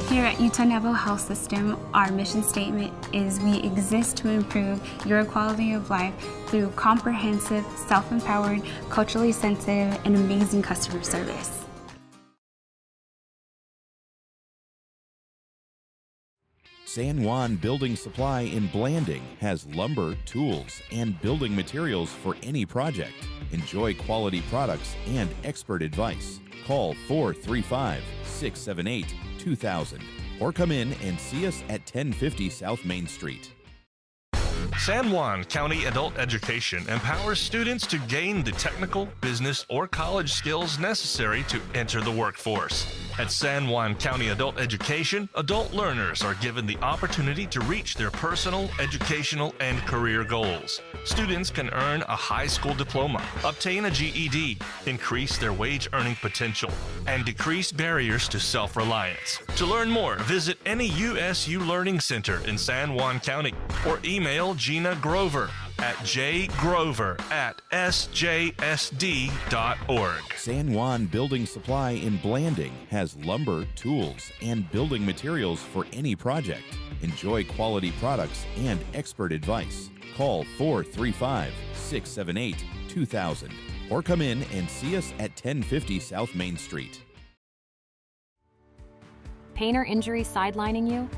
Here at Utah Naval Health System, our mission statement is we exist to improve your quality of life through comprehensive, self-empowered, culturally sensitive, and amazing customer service. San Juan Building Supply in Blanding has lumber, tools, and building materials for any project. Enjoy quality products and expert advice. Call 435-678-2000 or come in and see us at 1050 South Main Street. San Juan County Adult Education empowers students to gain the technical, business, or college skills necessary to enter the workforce. At San Juan County Adult Education, adult learners are given the opportunity to reach their personal, educational, and career goals. Students can earn a high school diploma, obtain a GED, increase their wage earning potential, and decrease barriers to self-reliance. To learn more, visit any USU Learning Center in San Juan County or email Gina Grover at jgrover@sjsd.org. San Juan Building Supply in Blanding has lumber, tools, and building materials for any project. Enjoy quality products and expert advice. Call 435-678-2000 or come in and see us at 1050 South Main Street. Pain or injury sidelining you?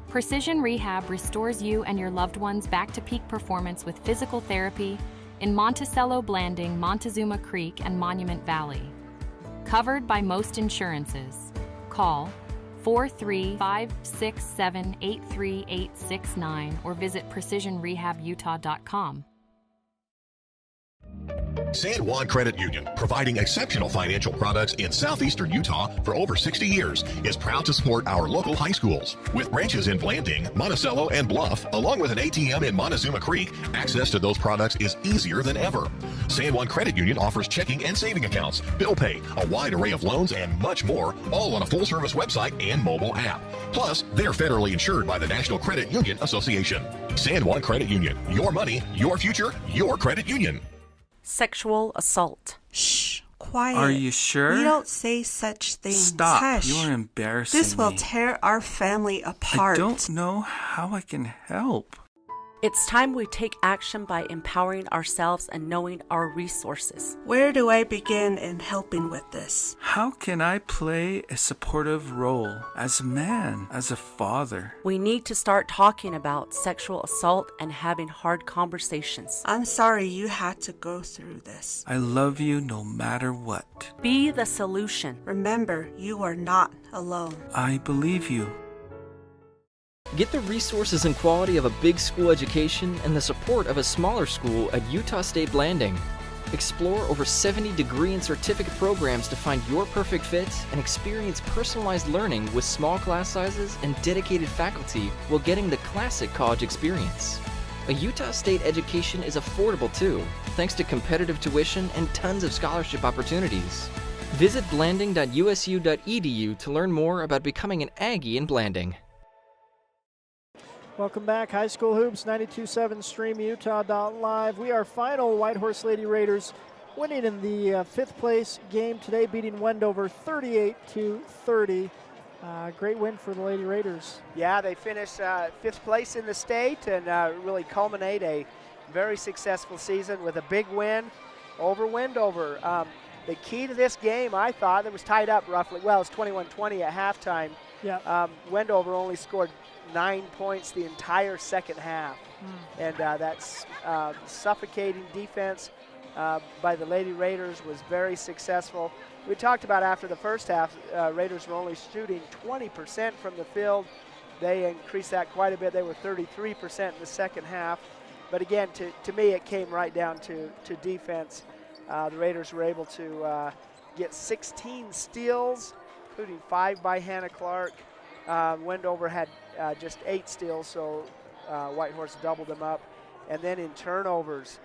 Precision Rehab restores you and your loved ones back to peak performance with physical therapy in Monticello, Blanding, Montezuma Creek, and Monument Valley. Covered by most insurances. Call 435-678-3869 or visit precisionrehabutah.com. San Juan Credit Union, providing exceptional financial products in southeastern Utah for over 60 years, is proud to support our local high schools. With branches in Blanding, Monticello, and Bluff, along with an ATM in Montezuma Creek, access to those products is easier than ever. San Juan Credit Union offers checking and saving accounts, bill pay, a wide array of loans, and much more, all on a full-service website and mobile app. Plus, they're federally insured by the National Credit Union Association. San Juan Credit Union, your money, your future, your credit union. Sexual assault. Shh, quiet. Are you sure? We don't say such things. Stop. Hush. You are embarrassing This will me. tear our family apart. I don't know how I can help. It's time we take action by empowering ourselves and knowing our resources. Where do I begin in helping with this? How can I play a supportive role as a man, as a father? We need to start talking about sexual assault and having hard conversations. I'm sorry you had to go through this. I love you no matter what. Be the solution. Remember, you are not alone. I believe you. Get the resources and quality of a big school education and the support of a smaller school at Utah State Blanding. Explore over 70 degree and certificate programs to find your perfect fit and experience personalized learning with small class sizes and dedicated faculty while getting the classic college experience. A Utah State education is affordable too, thanks to competitive tuition and tons of scholarship opportunities. Visit blanding.usu.edu to learn more about becoming an Aggie in Blanding. Welcome back, High School Hoops, 92.7 StreamUtah.live. We are final Whitehorse Lady Raiders winning in the fifth place game today, beating Wendover 38-30. Great win for the Lady Raiders. Yeah, they finished fifth place in the state and really culminate a very successful season with a big win over Wendover. The key to this game, I thought, it was tied up roughly. Well, it's 21-20 at halftime. Yeah. Wendover only scored 9 points the entire second half. And that's suffocating defense by the Lady Raiders was very successful. We talked about after the first half, Raiders were only shooting 20% from the field. They increased that quite a bit. They were 33% in the second half. But again, to me, it came right down to defense. The Raiders were able to get 16 steals, including 5 by Hannah Clark. Wendover had just 8 steals, so Whitehorse doubled them up. And then in turnovers,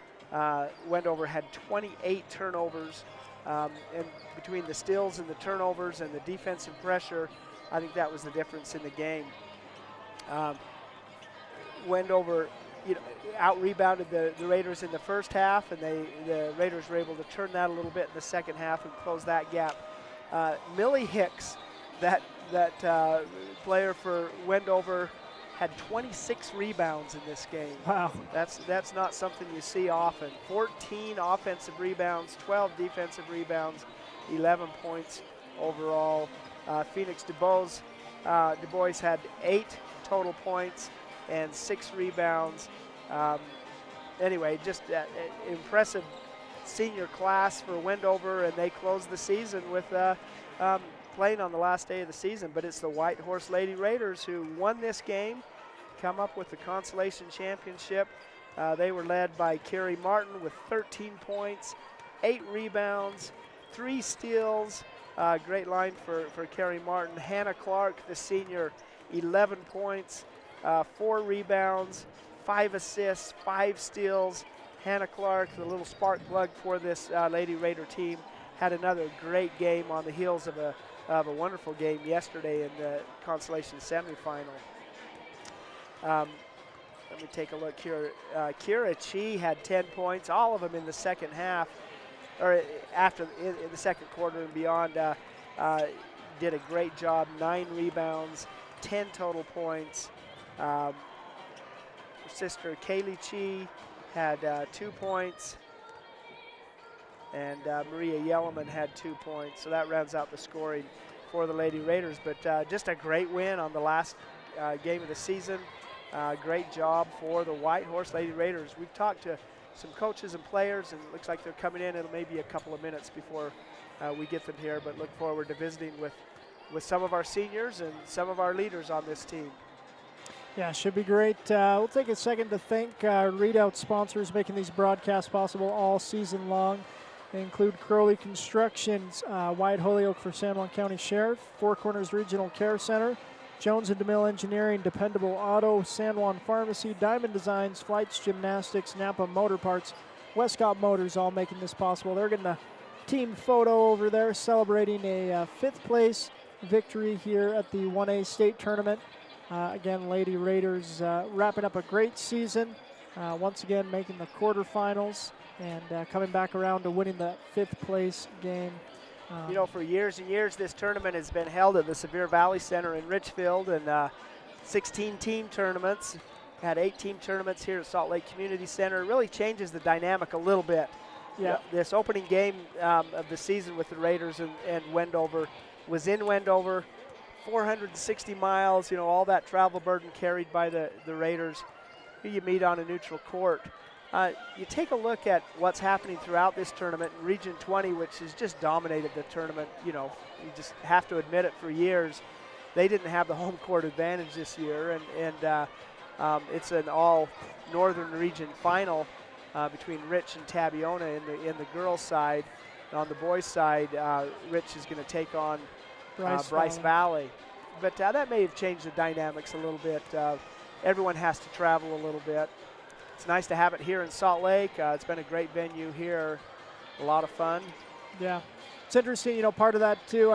Wendover had 28 turnovers. And between the steals and the turnovers and the defensive pressure, I think that was the difference in the game. Wendover out-rebounded the Raiders in the first half, and the Raiders were able to turn that a little bit in the second half and close that gap. Millie Hicks, that player for Wendover, had 26 rebounds in this game. Wow. That's not something you see often. 14 offensive rebounds, 12 defensive rebounds, 11 points overall. Phoenix Du Bois had 8 total points and 6 rebounds. Anyway, just impressive senior class for Wendover, and they closed the season with playing on the last day of the season. But it's the Whitehorse Lady Raiders who won this game, come up with the consolation championship. They were led by Carrie Martin with 13 points, 8 rebounds, 3 steals. Great line for Carrie Martin. Hannah Clark, the senior, 11 points, 4 rebounds, 5 assists, 5 steals. Hannah Clark, the little spark plug for this Lady Raider team, had another great game on the heels of a wonderful game yesterday in the consolation semifinal. Let me take a look here. Kira Chi had 10 points, all of them in the second half, or in the second quarter and beyond. Did a great job, 9 rebounds, 10 total points. Her sister Kaylee Chi had 2 points, and Maria Yellerman had 2 points. So that rounds out the scoring for the Lady Raiders. But just a great win on the last game of the season. Great job for the Whitehorse Lady Raiders. We've talked to some coaches and players, and it looks like they're coming in. It'll maybe a couple of minutes before we get them here, but look forward to visiting with some of our seniors and some of our leaders on this team. Yeah, should be great. We'll take a second to thank our readout sponsors making these broadcasts possible all season long. They include Crowley Constructions, Wyatt Holyoke for San Juan County Sheriff, Four Corners Regional Care Center, Jones & DeMille Engineering, Dependable Auto, San Juan Pharmacy, Diamond Designs, Flights Gymnastics, Napa Motor Parts, Westcott Motors, all making this possible. They're getting a team photo over there celebrating a 5th place victory here at the 1A state tournament. Again, Lady Raiders wrapping up a great season, once again making the quarterfinals and coming back around to winning the 5th place game. For years and years, this tournament has been held at the Sevier Valley Center in Richfield, and 16-team tournaments. had 8 team tournaments here at Salt Lake Community Center. It really changes the dynamic a little bit. Yeah. This opening game of the season with the Raiders and Wendover was in Wendover, 460 miles, all that travel burden carried by the Raiders. Here you meet on a neutral court. You take a look at what's happening throughout this tournament in Region 20, which has just dominated the tournament. You just have to admit it, for years. They didn't have the home court advantage this year, and it's an all Northern Region final between Rich and Tabiona in the girls' side. And on the boys' side, Rich is going to take on Bryce Valley. But that may have changed the dynamics a little bit. Everyone has to travel a little bit. It's nice to have it here in Salt Lake. It's been a great venue here, a lot of fun. Yeah, it's interesting, part of that too,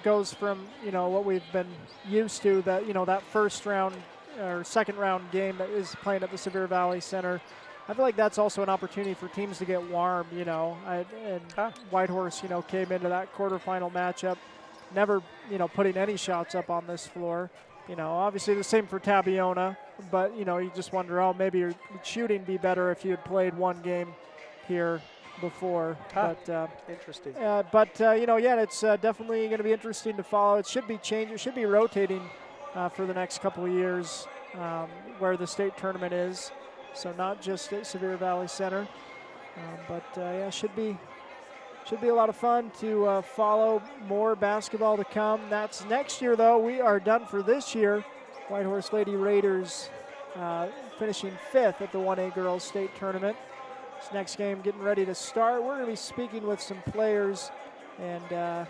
goes from, what we've been used to, that, that first round or second round game that is playing at the Sevier Valley Center. I feel like that's also an opportunity for teams to get warm, and Whitehorse, came into that quarterfinal matchup, never, putting any shots up on this floor. Obviously the same for Tabiona, but, you just wonder, maybe your shooting be better if you had played one game here before. But interesting. It's definitely going to be interesting to follow. It should be changing, it should be rotating for the next couple of years where the state tournament is. So not just at Sevier Valley Center, should be a lot of fun to follow. More basketball to come. That's next year, though. We are done for this year. Whitehorse Lady Raiders finishing 5th at the 1A Girls State Tournament. This next game getting ready to start. We're going to be speaking with some players and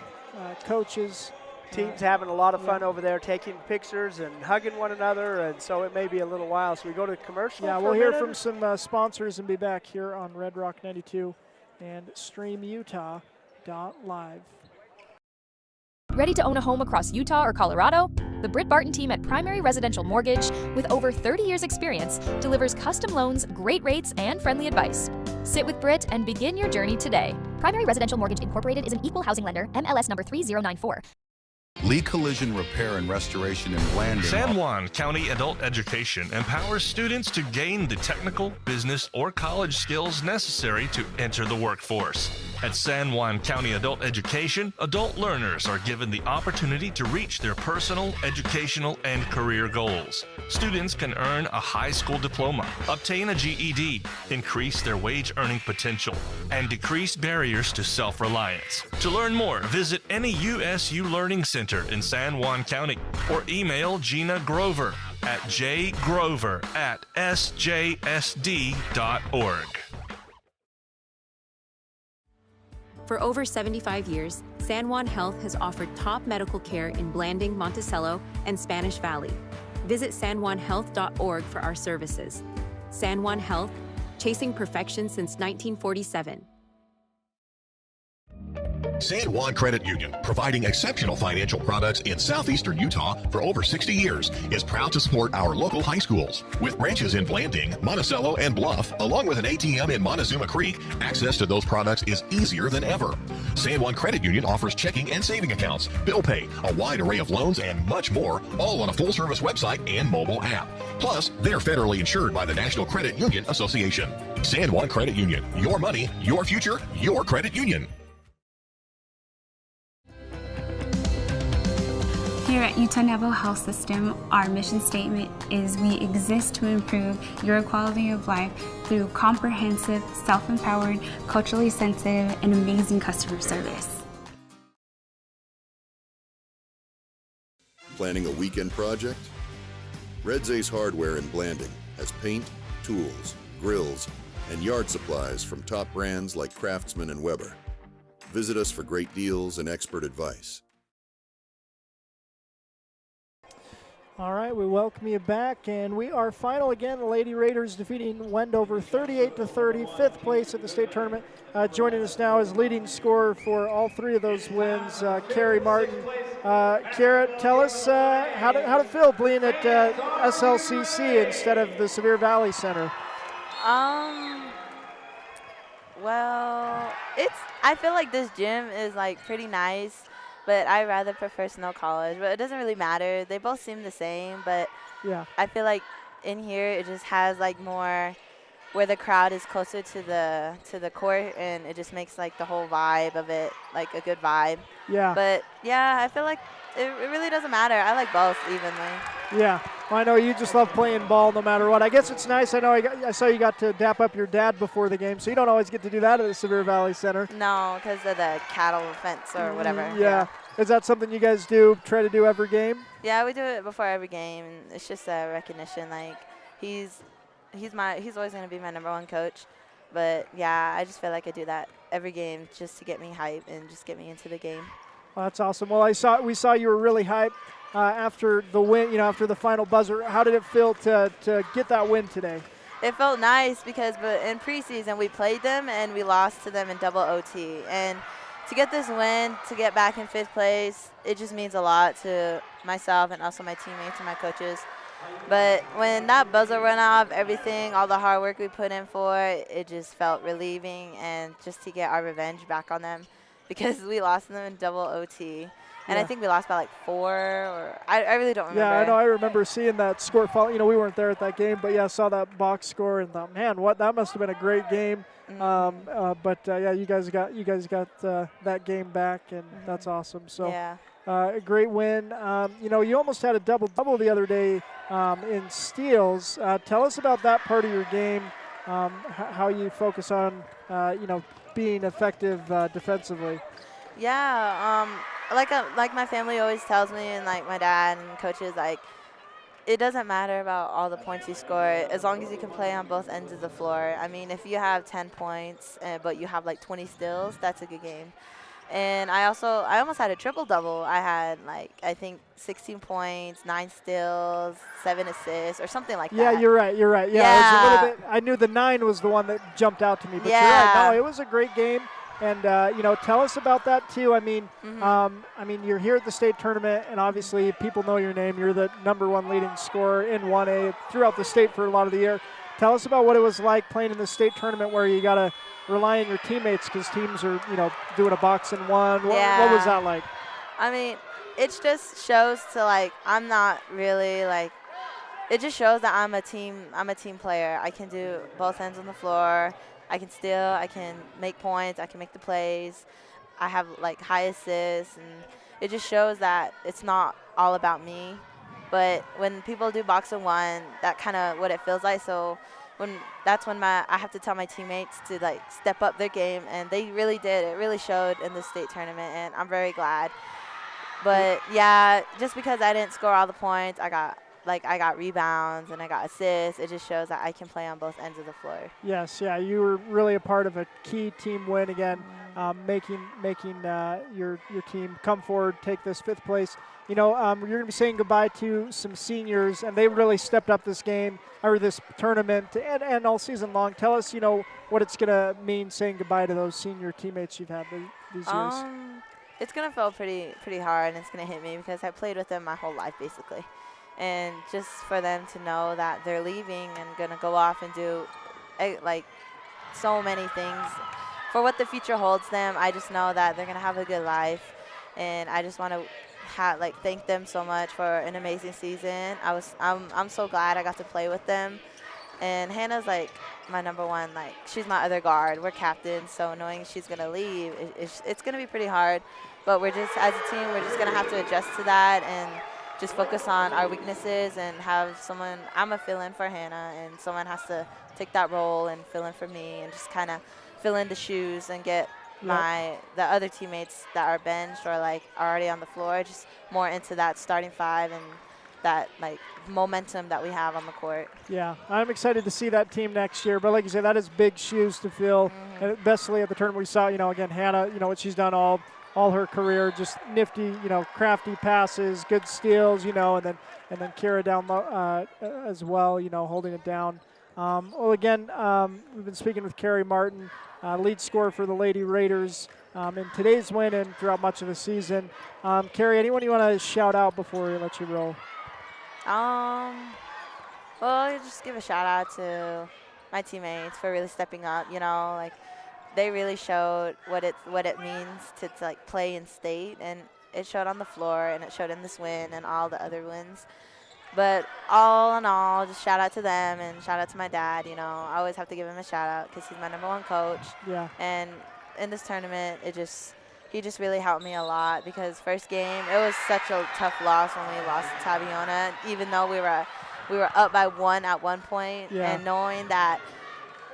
coaches. Teams having a lot of fun over there, taking pictures and hugging one another, and so it may be a little while. So we go to commercial. Yeah, we'll hear from some sponsors and be back here on Red Rock 92 and StreamUtah.live. Ready to own a home across Utah or Colorado? The Britt Barton team at Primary Residential Mortgage, with over 30 years experience, delivers custom loans, great rates, and friendly advice. Sit with Britt and begin your journey today. Primary Residential Mortgage Incorporated is an equal housing lender, MLS number 3094. Lee Collision Repair and Restoration in Blanding. San Juan County Adult Education empowers students to gain the technical, business, or college skills necessary to enter the workforce. At San Juan County Adult Education, adult learners are given the opportunity to reach their personal, educational, and career goals. Students can earn a high school diploma, obtain a GED, increase their wage earning potential, and decrease barriers to self-reliance. To learn more, visit any USU Learning Center in San Juan County or email Gina Grover at jgrover@sjsd.org. For over 75 years, San Juan Health has offered top medical care in Blanding, Monticello, and Spanish Valley. Visit sanjuanhealth.org for our services. San Juan Health, chasing perfection since 1947. San Juan Credit Union, providing exceptional financial products in southeastern Utah for over 60 years, is proud to support our local high schools. With branches in Blanding, Monticello, and Bluff, along with an ATM in Montezuma Creek, access to those products is easier than ever. San Juan Credit Union offers checking and saving accounts, bill pay, a wide array of loans, and much more, all on a full-service website and mobile app. Plus, they're federally insured by the National Credit Union Association. San Juan Credit Union, your money, your future, your credit union. Here at Utah Navajo Health System, our mission statement is we exist to improve your quality of life through comprehensive, self-empowered, culturally sensitive, and amazing customer service. Planning a weekend project? Red Ace Hardware in Blanding has paint, tools, grills, and yard supplies from top brands like Craftsman and Weber. Visit us for great deals and expert advice. All right, we welcome you back, and we are final again. The Lady Raiders defeating Wendover 38-30, 5th place at the state tournament. Joining us now is leading scorer for all 3 of those wins, Carrie Martin. Kara, tell us how did it feel playing at SLCC instead of the Sevier Valley Center? Well, I feel like this gym is pretty nice. But I rather prefer Snow College. But it doesn't really matter. They both seem the same. But yeah, I feel like in here it just has like more where the crowd is closer to the court, and it just makes like the whole vibe of it like a good vibe. Yeah. But yeah, I feel like it really doesn't matter. I like both evenly. Yeah. Well, I know you just love playing ball no matter what. I guess it's nice. I know I saw you got to dap up your dad before the game, so you don't always get to do that at the Sevier Valley Center. No, because of the cattle fence or whatever. Yeah. Is that something you guys do, try to do every game? Yeah, we do it before every game, and it's just a recognition. Like, he's always going to be my #1 coach. But, yeah, I just feel like I do that every game just to get me hyped and just get me into the game. Well, that's awesome. Well, we saw you were really hyped after the win, after the final buzzer. How did it feel to get that win today? It felt nice because in preseason we played them and we lost to them in double OT. And to get this win, to get back in 5th place, it just means a lot to myself and also my teammates and my coaches. But when that buzzer went off, everything, all the hard work we put in for it just felt relieving, and just to get our revenge back on them because we lost them in double OT. And I think we lost by like 4, or I really don't remember. Yeah, I know. I remember seeing that score fall. We weren't there at that game, but yeah, I saw that box score and thought, man, that must have been a great game. But yeah, you guys got that game back, and that's awesome. So yeah. A great win. You almost had a double the other day in steals. Tell us about that part of your game. How you focus on being effective defensively. Yeah, like my family always tells me, and like my dad and coaches, like, it doesn't matter about all the points you score as long as you can play on both ends of the floor. I mean, if you have 10 points but you have like 20 steals, that's a good game. And I almost had a triple-double. I had I think 16 points, 9 steals, 7 assists, or something like that. Yeah, you're right. Yeah, it was a little bit. I knew the 9 was the one that jumped out to me, but you're right. No, it was a great game. And tell us about that too. I mean, you're here at the state tournament, and obviously people know your name. You're the #1 leading scorer in 1A throughout the state for a lot of the year. Tell us about what it was like playing in the state tournament, where you got to rely on your teammates because teams are doing a box and one. What was that like? I mean, it just shows I'm not really it just shows that I'm a team player. I can do both ends on the floor. I can steal, I can make points, I can make the plays. I have high assists, and it just shows that it's not all about me. But when people do box and one, that kind of what it feels like. So that's when I have to tell my teammates to step up their game, and they really did. It really showed in the state tournament, and I'm very glad. But yeah, just because I didn't score all the points, I got rebounds and I got assists. It just shows that I can play on both ends of the floor. Yes, yeah, you were really a part of a key team win again, making your team come forward, take this 5th place. You're going to be saying goodbye to some seniors, and they really stepped up this game or this tournament and all season long. Tell us, what it's going to mean saying goodbye to those senior teammates you've had these years. It's going to feel pretty hard, and it's going to hit me because I played with them my whole life basically. And just for them to know that they're leaving and going to go off and do so many things for what the future holds them, I just know that they're going to have a good life. And I just want to thank them so much for an amazing season. I'm so glad I got to play with them. And Hannah's my #1. She's my other guard. We're captains, so knowing she's going to leave, it's going to be pretty hard. But as a team, we're just going to have to adjust to that and just focus on our weaknesses and have someone. I'm a fill-in for Hannah, and someone has to take that role and fill in for me, and just kind of fill in the shoes and get the other teammates that are benched or are already on the floor just more into that starting 5 and that momentum that we have on the court. Yeah, I'm excited to see that team next year. But like you said, that is big shoes to fill. And especially at the tournament we saw, again, Hannah, what she's done all her career, just nifty, crafty passes, good steals, and then Kira down low as well, holding it down. Well, again, we've been speaking with Carrie Martin, lead scorer for the Lady Raiders in today's win and throughout much of the season. Carrie, anyone you want to shout out before we let you roll? Well, just give a shout out to my teammates for really stepping up. They really showed what it means to play in state, and it showed on the floor, and it showed in this win and all the other wins. But all in all, just shout out to them and shout out to my dad. You know, I always have to give him a shout out because he's my #1 coach. Yeah. And in this tournament, he just really helped me a lot because first game, it was such a tough loss when we lost to Tabiona, even though we were up by 1 at one point. Yeah. And knowing that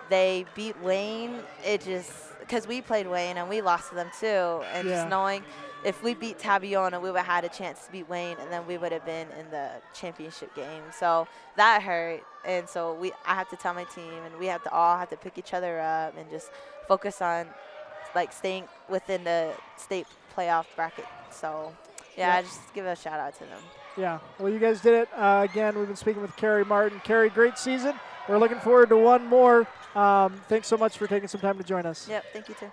they beat Wayne, it just, because we played Wayne and we lost to them too. And just knowing if we beat Tabiona, we would have had a chance to beat Wayne, and then we would have been in the championship game. So that hurt. And so I have to tell my team, and we all have to pick each other up and just focus on like staying within the state playoff bracket. So I just give a shout out to them. Yeah, well, you guys did it. Again, we've been speaking with Carrie Martin. Carrie, great season. We're looking forward to one more. Thanks so much for taking some time to join us. Yep, thank you too.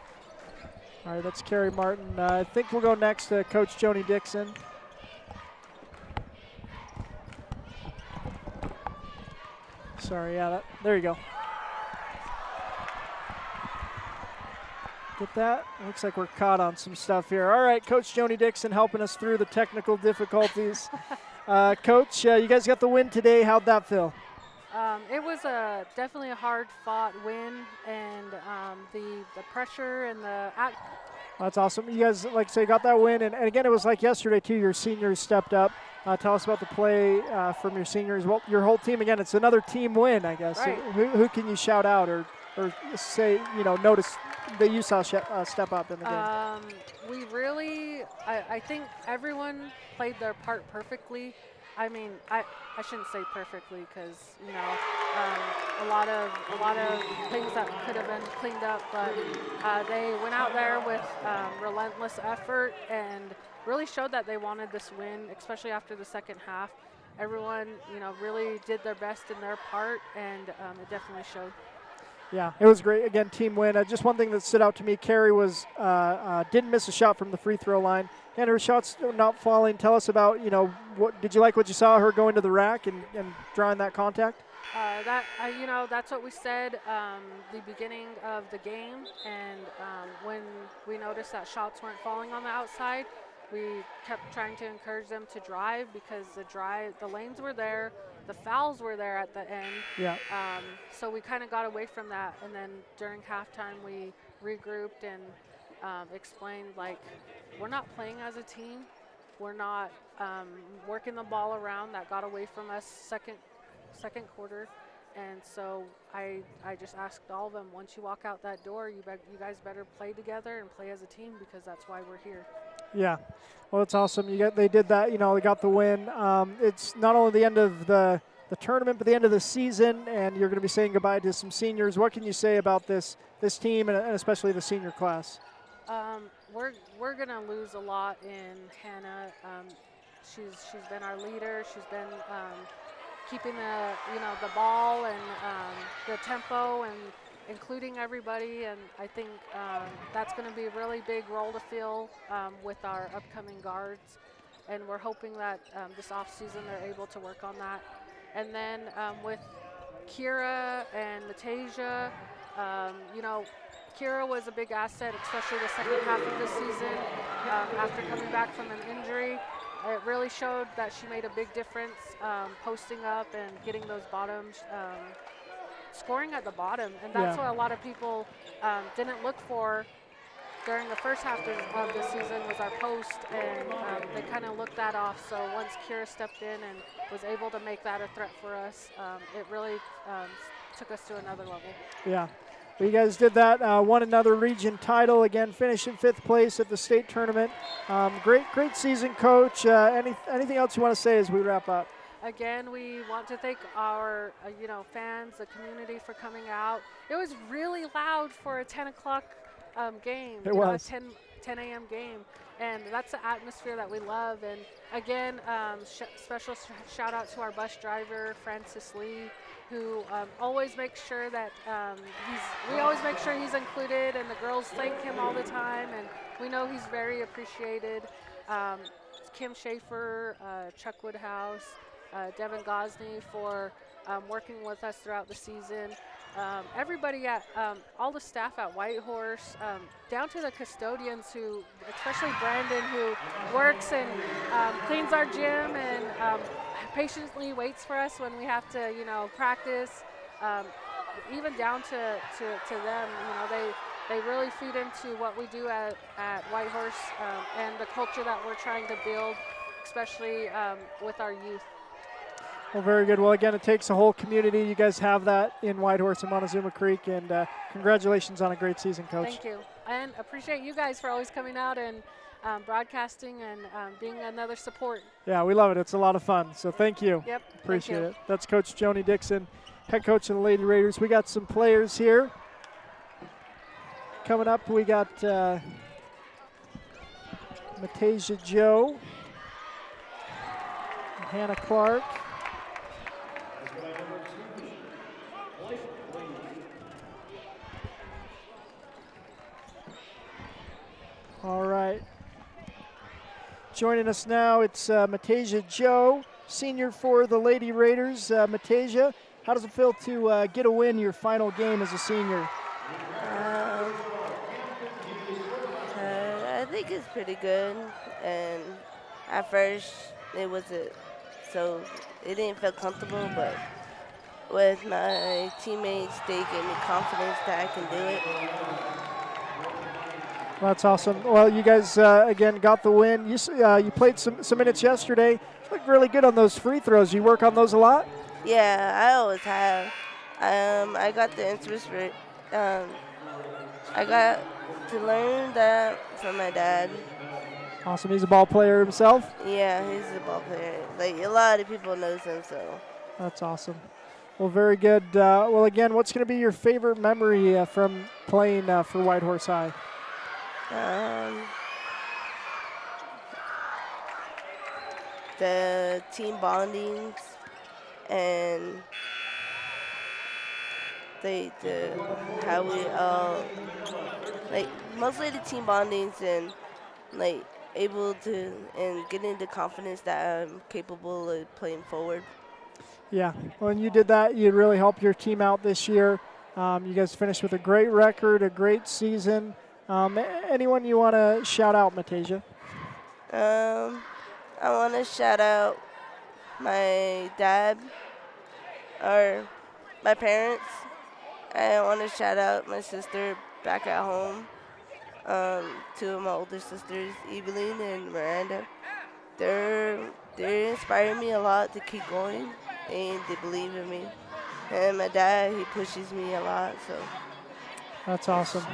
All right, that's Carrie Martin. I think we'll go next to Coach Joni Dixon. Sorry, there you go. Get that? Looks like we're caught on some stuff here. All right, Coach Joni Dixon helping us through the technical difficulties. Coach, you guys got the win today. How'd that feel? It was definitely a hard-fought win, and the pressure and the That's awesome. You guys, like I say, got that win. And again, it was like yesterday, too. Your seniors stepped up. Tell us about the play from your seniors. Well, your whole team, again, it's another team win, I guess. Right. Who can you shout out or say, notice that you saw step up in the game? We really, I think everyone played their part perfectly. I mean, I shouldn't say perfectly because, a lot of things that could have been cleaned up, but they went out there with relentless effort and really showed that they wanted this win, especially after the second half. Everyone, really did their best in their part, and it definitely showed. Yeah, it was great. Again, team win. Just one thing that stood out to me, Carrie didn't miss a shot from the free throw line, and her shots not falling. Tell us about, what did you like what you saw her going to the rack and drawing that contact? That's what we said the beginning of the game, and when we noticed that shots weren't falling on the outside, we kept trying to encourage them to drive because the lanes were there. The fouls were there at the end. Yeah. So we kind of got away from that, and then during halftime we regrouped and explained, like, we're not playing as a team. We're not working the ball around. That got away from us second quarter. And so I just asked all of them, once you walk out that door, you guys better play together and play as a team because that's why we're here. Yeah, well, it's awesome. They did that. They got the win. It's not only the end of the tournament, but the end of the season, and you're going to be saying goodbye to some seniors. What can you say about this team and especially the senior class? We're going to lose a lot in Hannah. She's been our leader. She's been keeping the ball and the tempo and including everybody, and I think that's going to be a really big role to fill with our upcoming guards, and we're hoping that this off-season they're able to work on that. And then with Kira and Matasia, Kira was a big asset, especially the second half of the season after coming back from an injury. It really showed that she made a big difference posting up and getting those bottoms, scoring at the bottom. And that's what a lot of people didn't look for during the first half of the season was our post, and they kind of looked that off. So once Kira stepped in and was able to make that a threat for us, it really took us to another level. Yeah. Well, you guys did that, won another region title, again, finished in 5th place at the state tournament. Great season, Coach. Anything else you want to say as we wrap up? Again, we want to thank our fans, the community for coming out. It was really loud for a 10 o'clock game. It was. A 10 a.m. game. And that's the atmosphere that we love. And again, special shout out to our bus driver, Francis Lee, who always makes sure that we always make sure he's included, and the girls thank him all the time, and we know he's very appreciated. Kim Schaefer, Chuck Woodhouse, Devin Gosney for working with us throughout the season. everybody at all the staff at Whitehorse, down to the custodians who, especially Brandon, who works and cleans our gym and patiently waits for us when we have to, practice. Even down to them, they really feed into what we do at Whitehorse and the culture that we're trying to build, especially with our youth. Well, very good. Well, again, it takes a whole community. You guys have that in Whitehorse and Montezuma Creek, and congratulations on a great season, Coach. Thank you. And appreciate you guys for always coming out and broadcasting and being another support. Yeah, we love it. It's a lot of fun. So thank you. Yep. Appreciate it. That's Coach Joni Dixon, head coach of the Lady Raiders. We got some players here. Coming up, we got Matasia Joe, Hannah Clark, all right. Joining us now, it's Matasia Joe, senior for the Lady Raiders. Matasia, how does it feel to get a win your final game as a senior? I think it's pretty good, and at first it wasn't, so it didn't feel comfortable, but with my teammates, they gave me confidence that I can do it. That's awesome. Well, you guys, again, got the win. You played some minutes yesterday. You looked really good on those free throws. You work on those a lot? Yeah, I always have. I got the interest for it. I got to learn that from my dad. Awesome. He's a ball player himself? Yeah, he's a ball player. Like, a lot of people knows him, so. That's awesome. Well, very good. Well, again, what's going to be your favorite memory from playing for Whitehorse High? The team bondings and how we like mostly the team bondings and like able to and getting the confidence that I'm capable of playing forward. Yeah, when you did that, you really helped your team out this year. You guys finished with a great record, a great season. Anyone you want to shout out, Matasia? I want to shout out my dad or my parents. I want to shout out my sister back at home. Two of my older sisters, Evelyn and Miranda. They inspire me a lot to keep going, and they believe in me. And my dad, he pushes me a lot. So. That's awesome.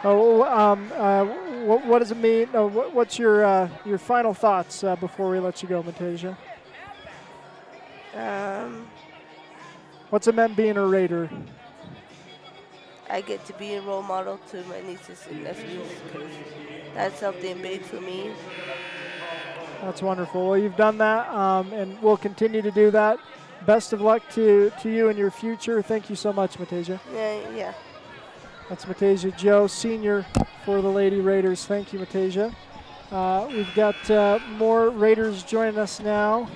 What does it mean? What's your final thoughts before we let you go, Matasia? What's it meant being a Raider? I get to be a role model to my nieces and nephews because that's something big for me. That's wonderful. Well, you've done that, and we'll continue to do that. Best of luck to you in your future. Thank you so much, Matasia. Yeah. That's Matasia Joe, senior for the Lady Raiders. Thank you, Matasia. We've got more Raiders joining us now.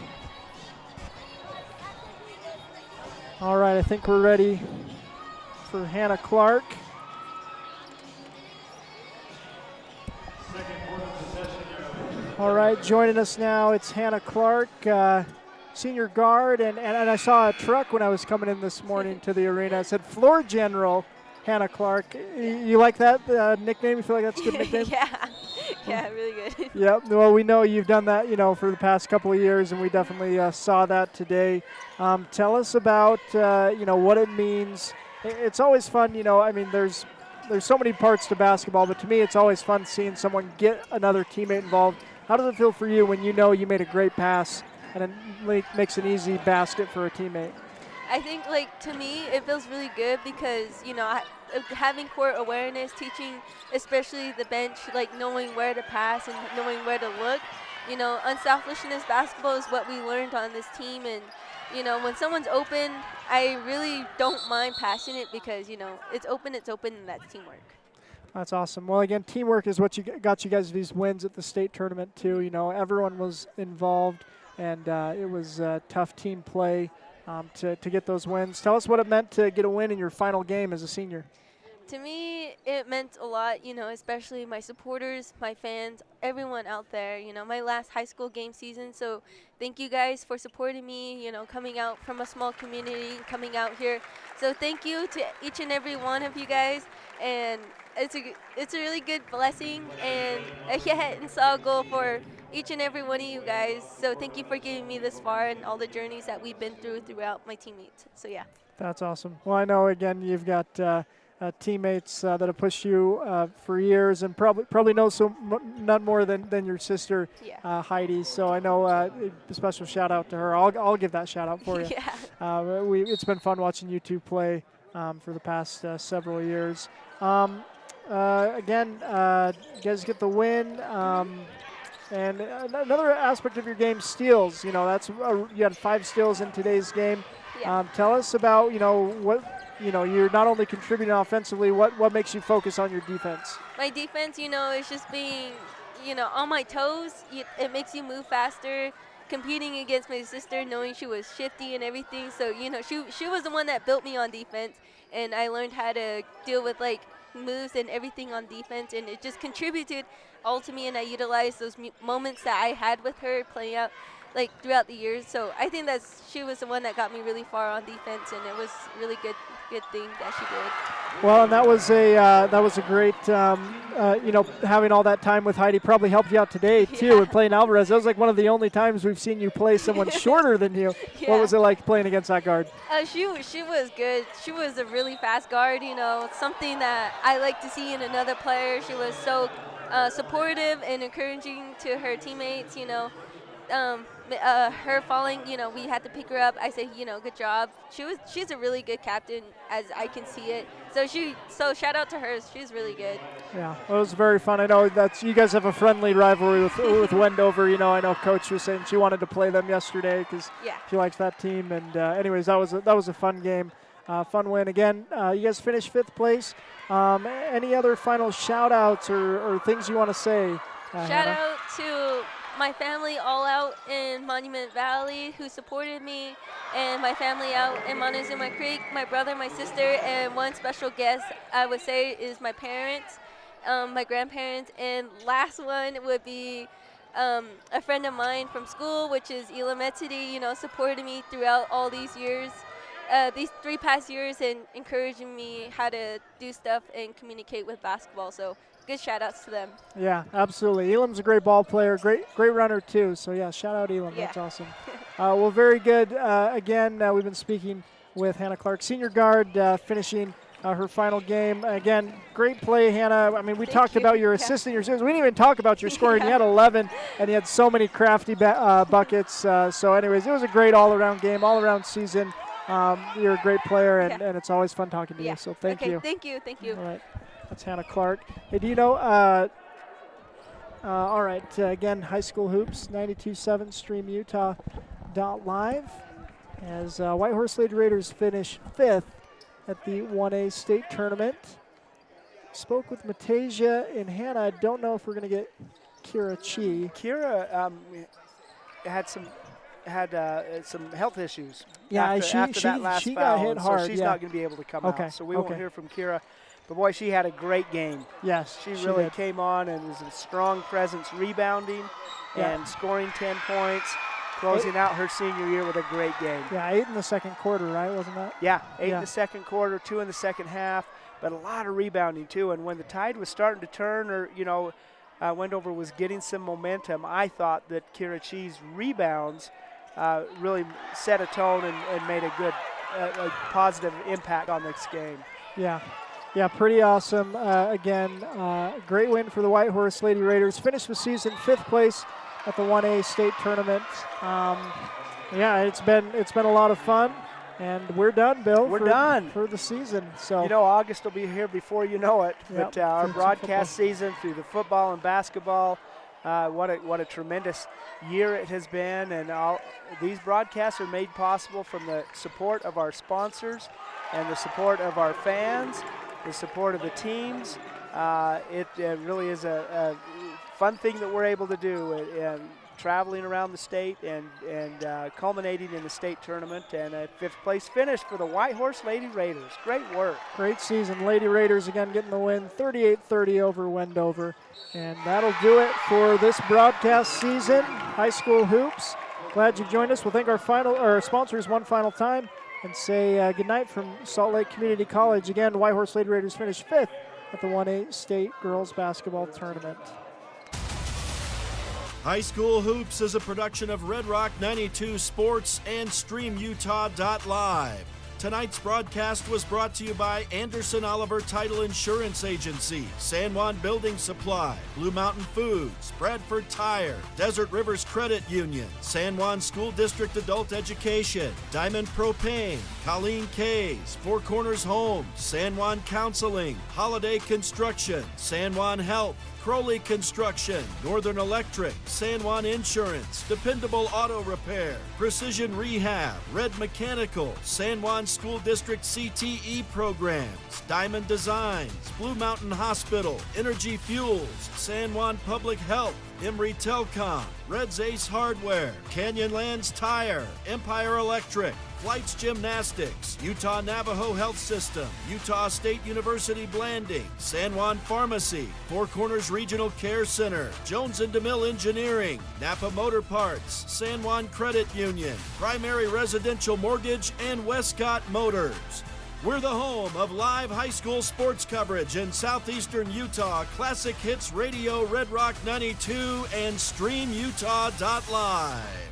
All right, I think we're ready for Hannah Clark. All right, joining us now, it's Hannah Clark, senior guard, and I saw a truck when I was coming in this morning to the arena. It said Floor General Hannah Clark. You like that nickname? You feel like that's a good nickname? Yeah, really good. Yep. Well, we know you've done that, for the past couple of years, and we definitely saw that today. Tell us about, what it means. It's always fun, there's so many parts to basketball, but to me, it's always fun seeing someone get another teammate involved. How does it feel for you when you know you made a great pass and it makes an easy basket for a teammate? I think, to me, it feels really good because, having court awareness, teaching, especially the bench, knowing where to pass and knowing where to look. Unselfishness basketball is what we learned on this team. And, when someone's open, I really don't mind passing it because, it's open, and that's teamwork. That's awesome. Well, again, teamwork is what got you guys these wins at the state tournament, too. Everyone was involved, and it was tough team play. to get those wins. Tell us what it meant to get a win in your final game as a senior. To me, it meant a lot, especially my supporters, my fans, everyone out there, my last high school game season. So thank you guys for supporting me, coming out from a small community, coming out here. So thank you to each and every one of you guys. And it's a really good blessing and a hit and saw goal for each and every one of you guys. So thank you for getting me this far and all the journeys that we've been throughout my teammates. So yeah. That's awesome. Well, I know, again, you've got teammates that have pushed you for years, and probably know none more than your sister, Heidi. So I know a special shout out to her. I'll give that shout out for you. It's been fun watching you two play for the past several years. Again, you guys get the win. And another aspect of your game, steals. You had 5 steals in today's game. Tell us about what. You're not only contributing offensively, what makes you focus on your defense? My defense, is just being, on my toes. It makes you move faster. Competing against my sister, knowing she was shifty and everything. So, she was the one that built me on defense. And I learned how to deal with, moves and everything on defense. And it just contributed all to me. And I utilized those moments that I had with her playing out throughout the years. So I think she was the one that got me really far on defense, and it was really good thing that she did. Well, and that was a great, having all that time with Heidi probably helped you out today too, with playing Alvarez. That was one of the only times we've seen you play someone shorter than you. What was it like playing against that guard? She was good. She was a really fast guard. Something that I like to see in another player. She was so supportive and encouraging to her teammates. Her falling, we had to pick her up. I said, good job. She's a really good captain, as I can see it. So shout out to her. She's really good. Yeah, well, it was very fun. I know you guys have a friendly rivalry with Wendover. I know Coach was saying she wanted to play them yesterday because she likes that team. And anyways, that was a fun game, fun win. Again, you guys finished 5th place. Any other final shout outs or things you want to say? Shout out to my family all out in Monument Valley who supported me, and my family out in Montezuma Creek, my brother, my sister, and one special guest I would say is my parents, my grandparents, and last one would be a friend of mine from school, which is Elam Etity, supported me throughout all these years, these 3 past years, and encouraging me how to do stuff and communicate with basketball. So good shout outs to them. Yeah, absolutely. Elam's a great ball player, great runner too. So yeah, shout out Elam. That's awesome. Well, very good. Again, we've been speaking with Hannah Clark, senior guard, finishing her final game. Again, great play, Hannah. I mean, we talked about your assist and your assists. We didn't even talk about your scoring. You had 11, and you had so many crafty buckets. So anyways, it was a great all-around game, all-around season. You're a great player, and it's always fun talking to you. So thank you. Thank you. All right. That's Hannah Clark. Hey, do you know, all right, again, high school hoops, 92.7 StreamUtah.live as Whitehorse Raiders finish 5th at the 1A state tournament. Spoke with Matasia and Hannah. I don't know if we're going to get Kira Chi. Kira had some health issues. Yeah, after that last she foul, got hit hard. So she's not going to be able to come out. So we won't hear from Kira. But boy, she had a great game. Yes, she really came on and was a strong presence, rebounding and scoring 10 points, closing out her senior year with a great game. Yeah, 8 in the second quarter, right? Wasn't that? Yeah, 8 in the second quarter, 2 in the second half, but a lot of rebounding too. And when the tide was starting to turn, or Wendover was getting some momentum, I thought that Kira Chi's rebounds really set a tone and made a good, a positive impact on this game. Yeah. Yeah, pretty awesome. Again, great win for the Whitehorse Lady Raiders. Finished the season 5th place at the 1A state tournament. Yeah, it's been a lot of fun, and we're done, Bill. We're done for the season. So August will be here before you know it. Yep, but our broadcast season through the football and basketball, what a tremendous year it has been, and all these broadcasts are made possible from the support of our sponsors and the support of our fans, the support of the teams. It really is a fun thing that we're able to do, and traveling around the state and culminating in the state tournament, and a 5th place finish for the Whitehorse Lady Raiders. Great work. Great season. Lady Raiders again getting the win, 38-30 over Wendover. And that'll do it for this broadcast season, High School Hoops. Glad you joined us. We'll thank our sponsors one final time and say goodnight from Salt Lake Community College. Again, Whitehorse Lady Raiders finished 5th at the 1A State Girls Basketball Tournament. High School Hoops is a production of Red Rock 92 Sports and StreamUtah.live. Tonight's broadcast was brought to you by Anderson Oliver Title Insurance Agency, San Juan Building Supply, Blue Mountain Foods, Bradford Tire, Desert Rivers Credit Union, San Juan School District Adult Education, Diamond Propane, Colleen Kays, Four Corners Homes, San Juan Counseling, Holiday Construction, San Juan Health, Crowley Construction, Northern Electric, San Juan Insurance, Dependable Auto Repair, Precision Rehab, Red Mechanical, San Juan School District CTE Programs, Diamond Designs, Blue Mountain Hospital, Energy Fuels, San Juan Public Health, Emory Telcom, Red's Ace Hardware, Canyonlands Tire, Empire Electric, Flights Gymnastics, Utah Navajo Health System, Utah State University Blanding, San Juan Pharmacy, Four Corners Regional Care Center, Jones and DeMille Engineering, Napa Motor Parts, San Juan Credit Union, Primary Residential Mortgage, and Westcott Motors. We're the home of live high school sports coverage in southeastern Utah, Classic Hits Radio, Red Rock 92, and StreamUtah.live.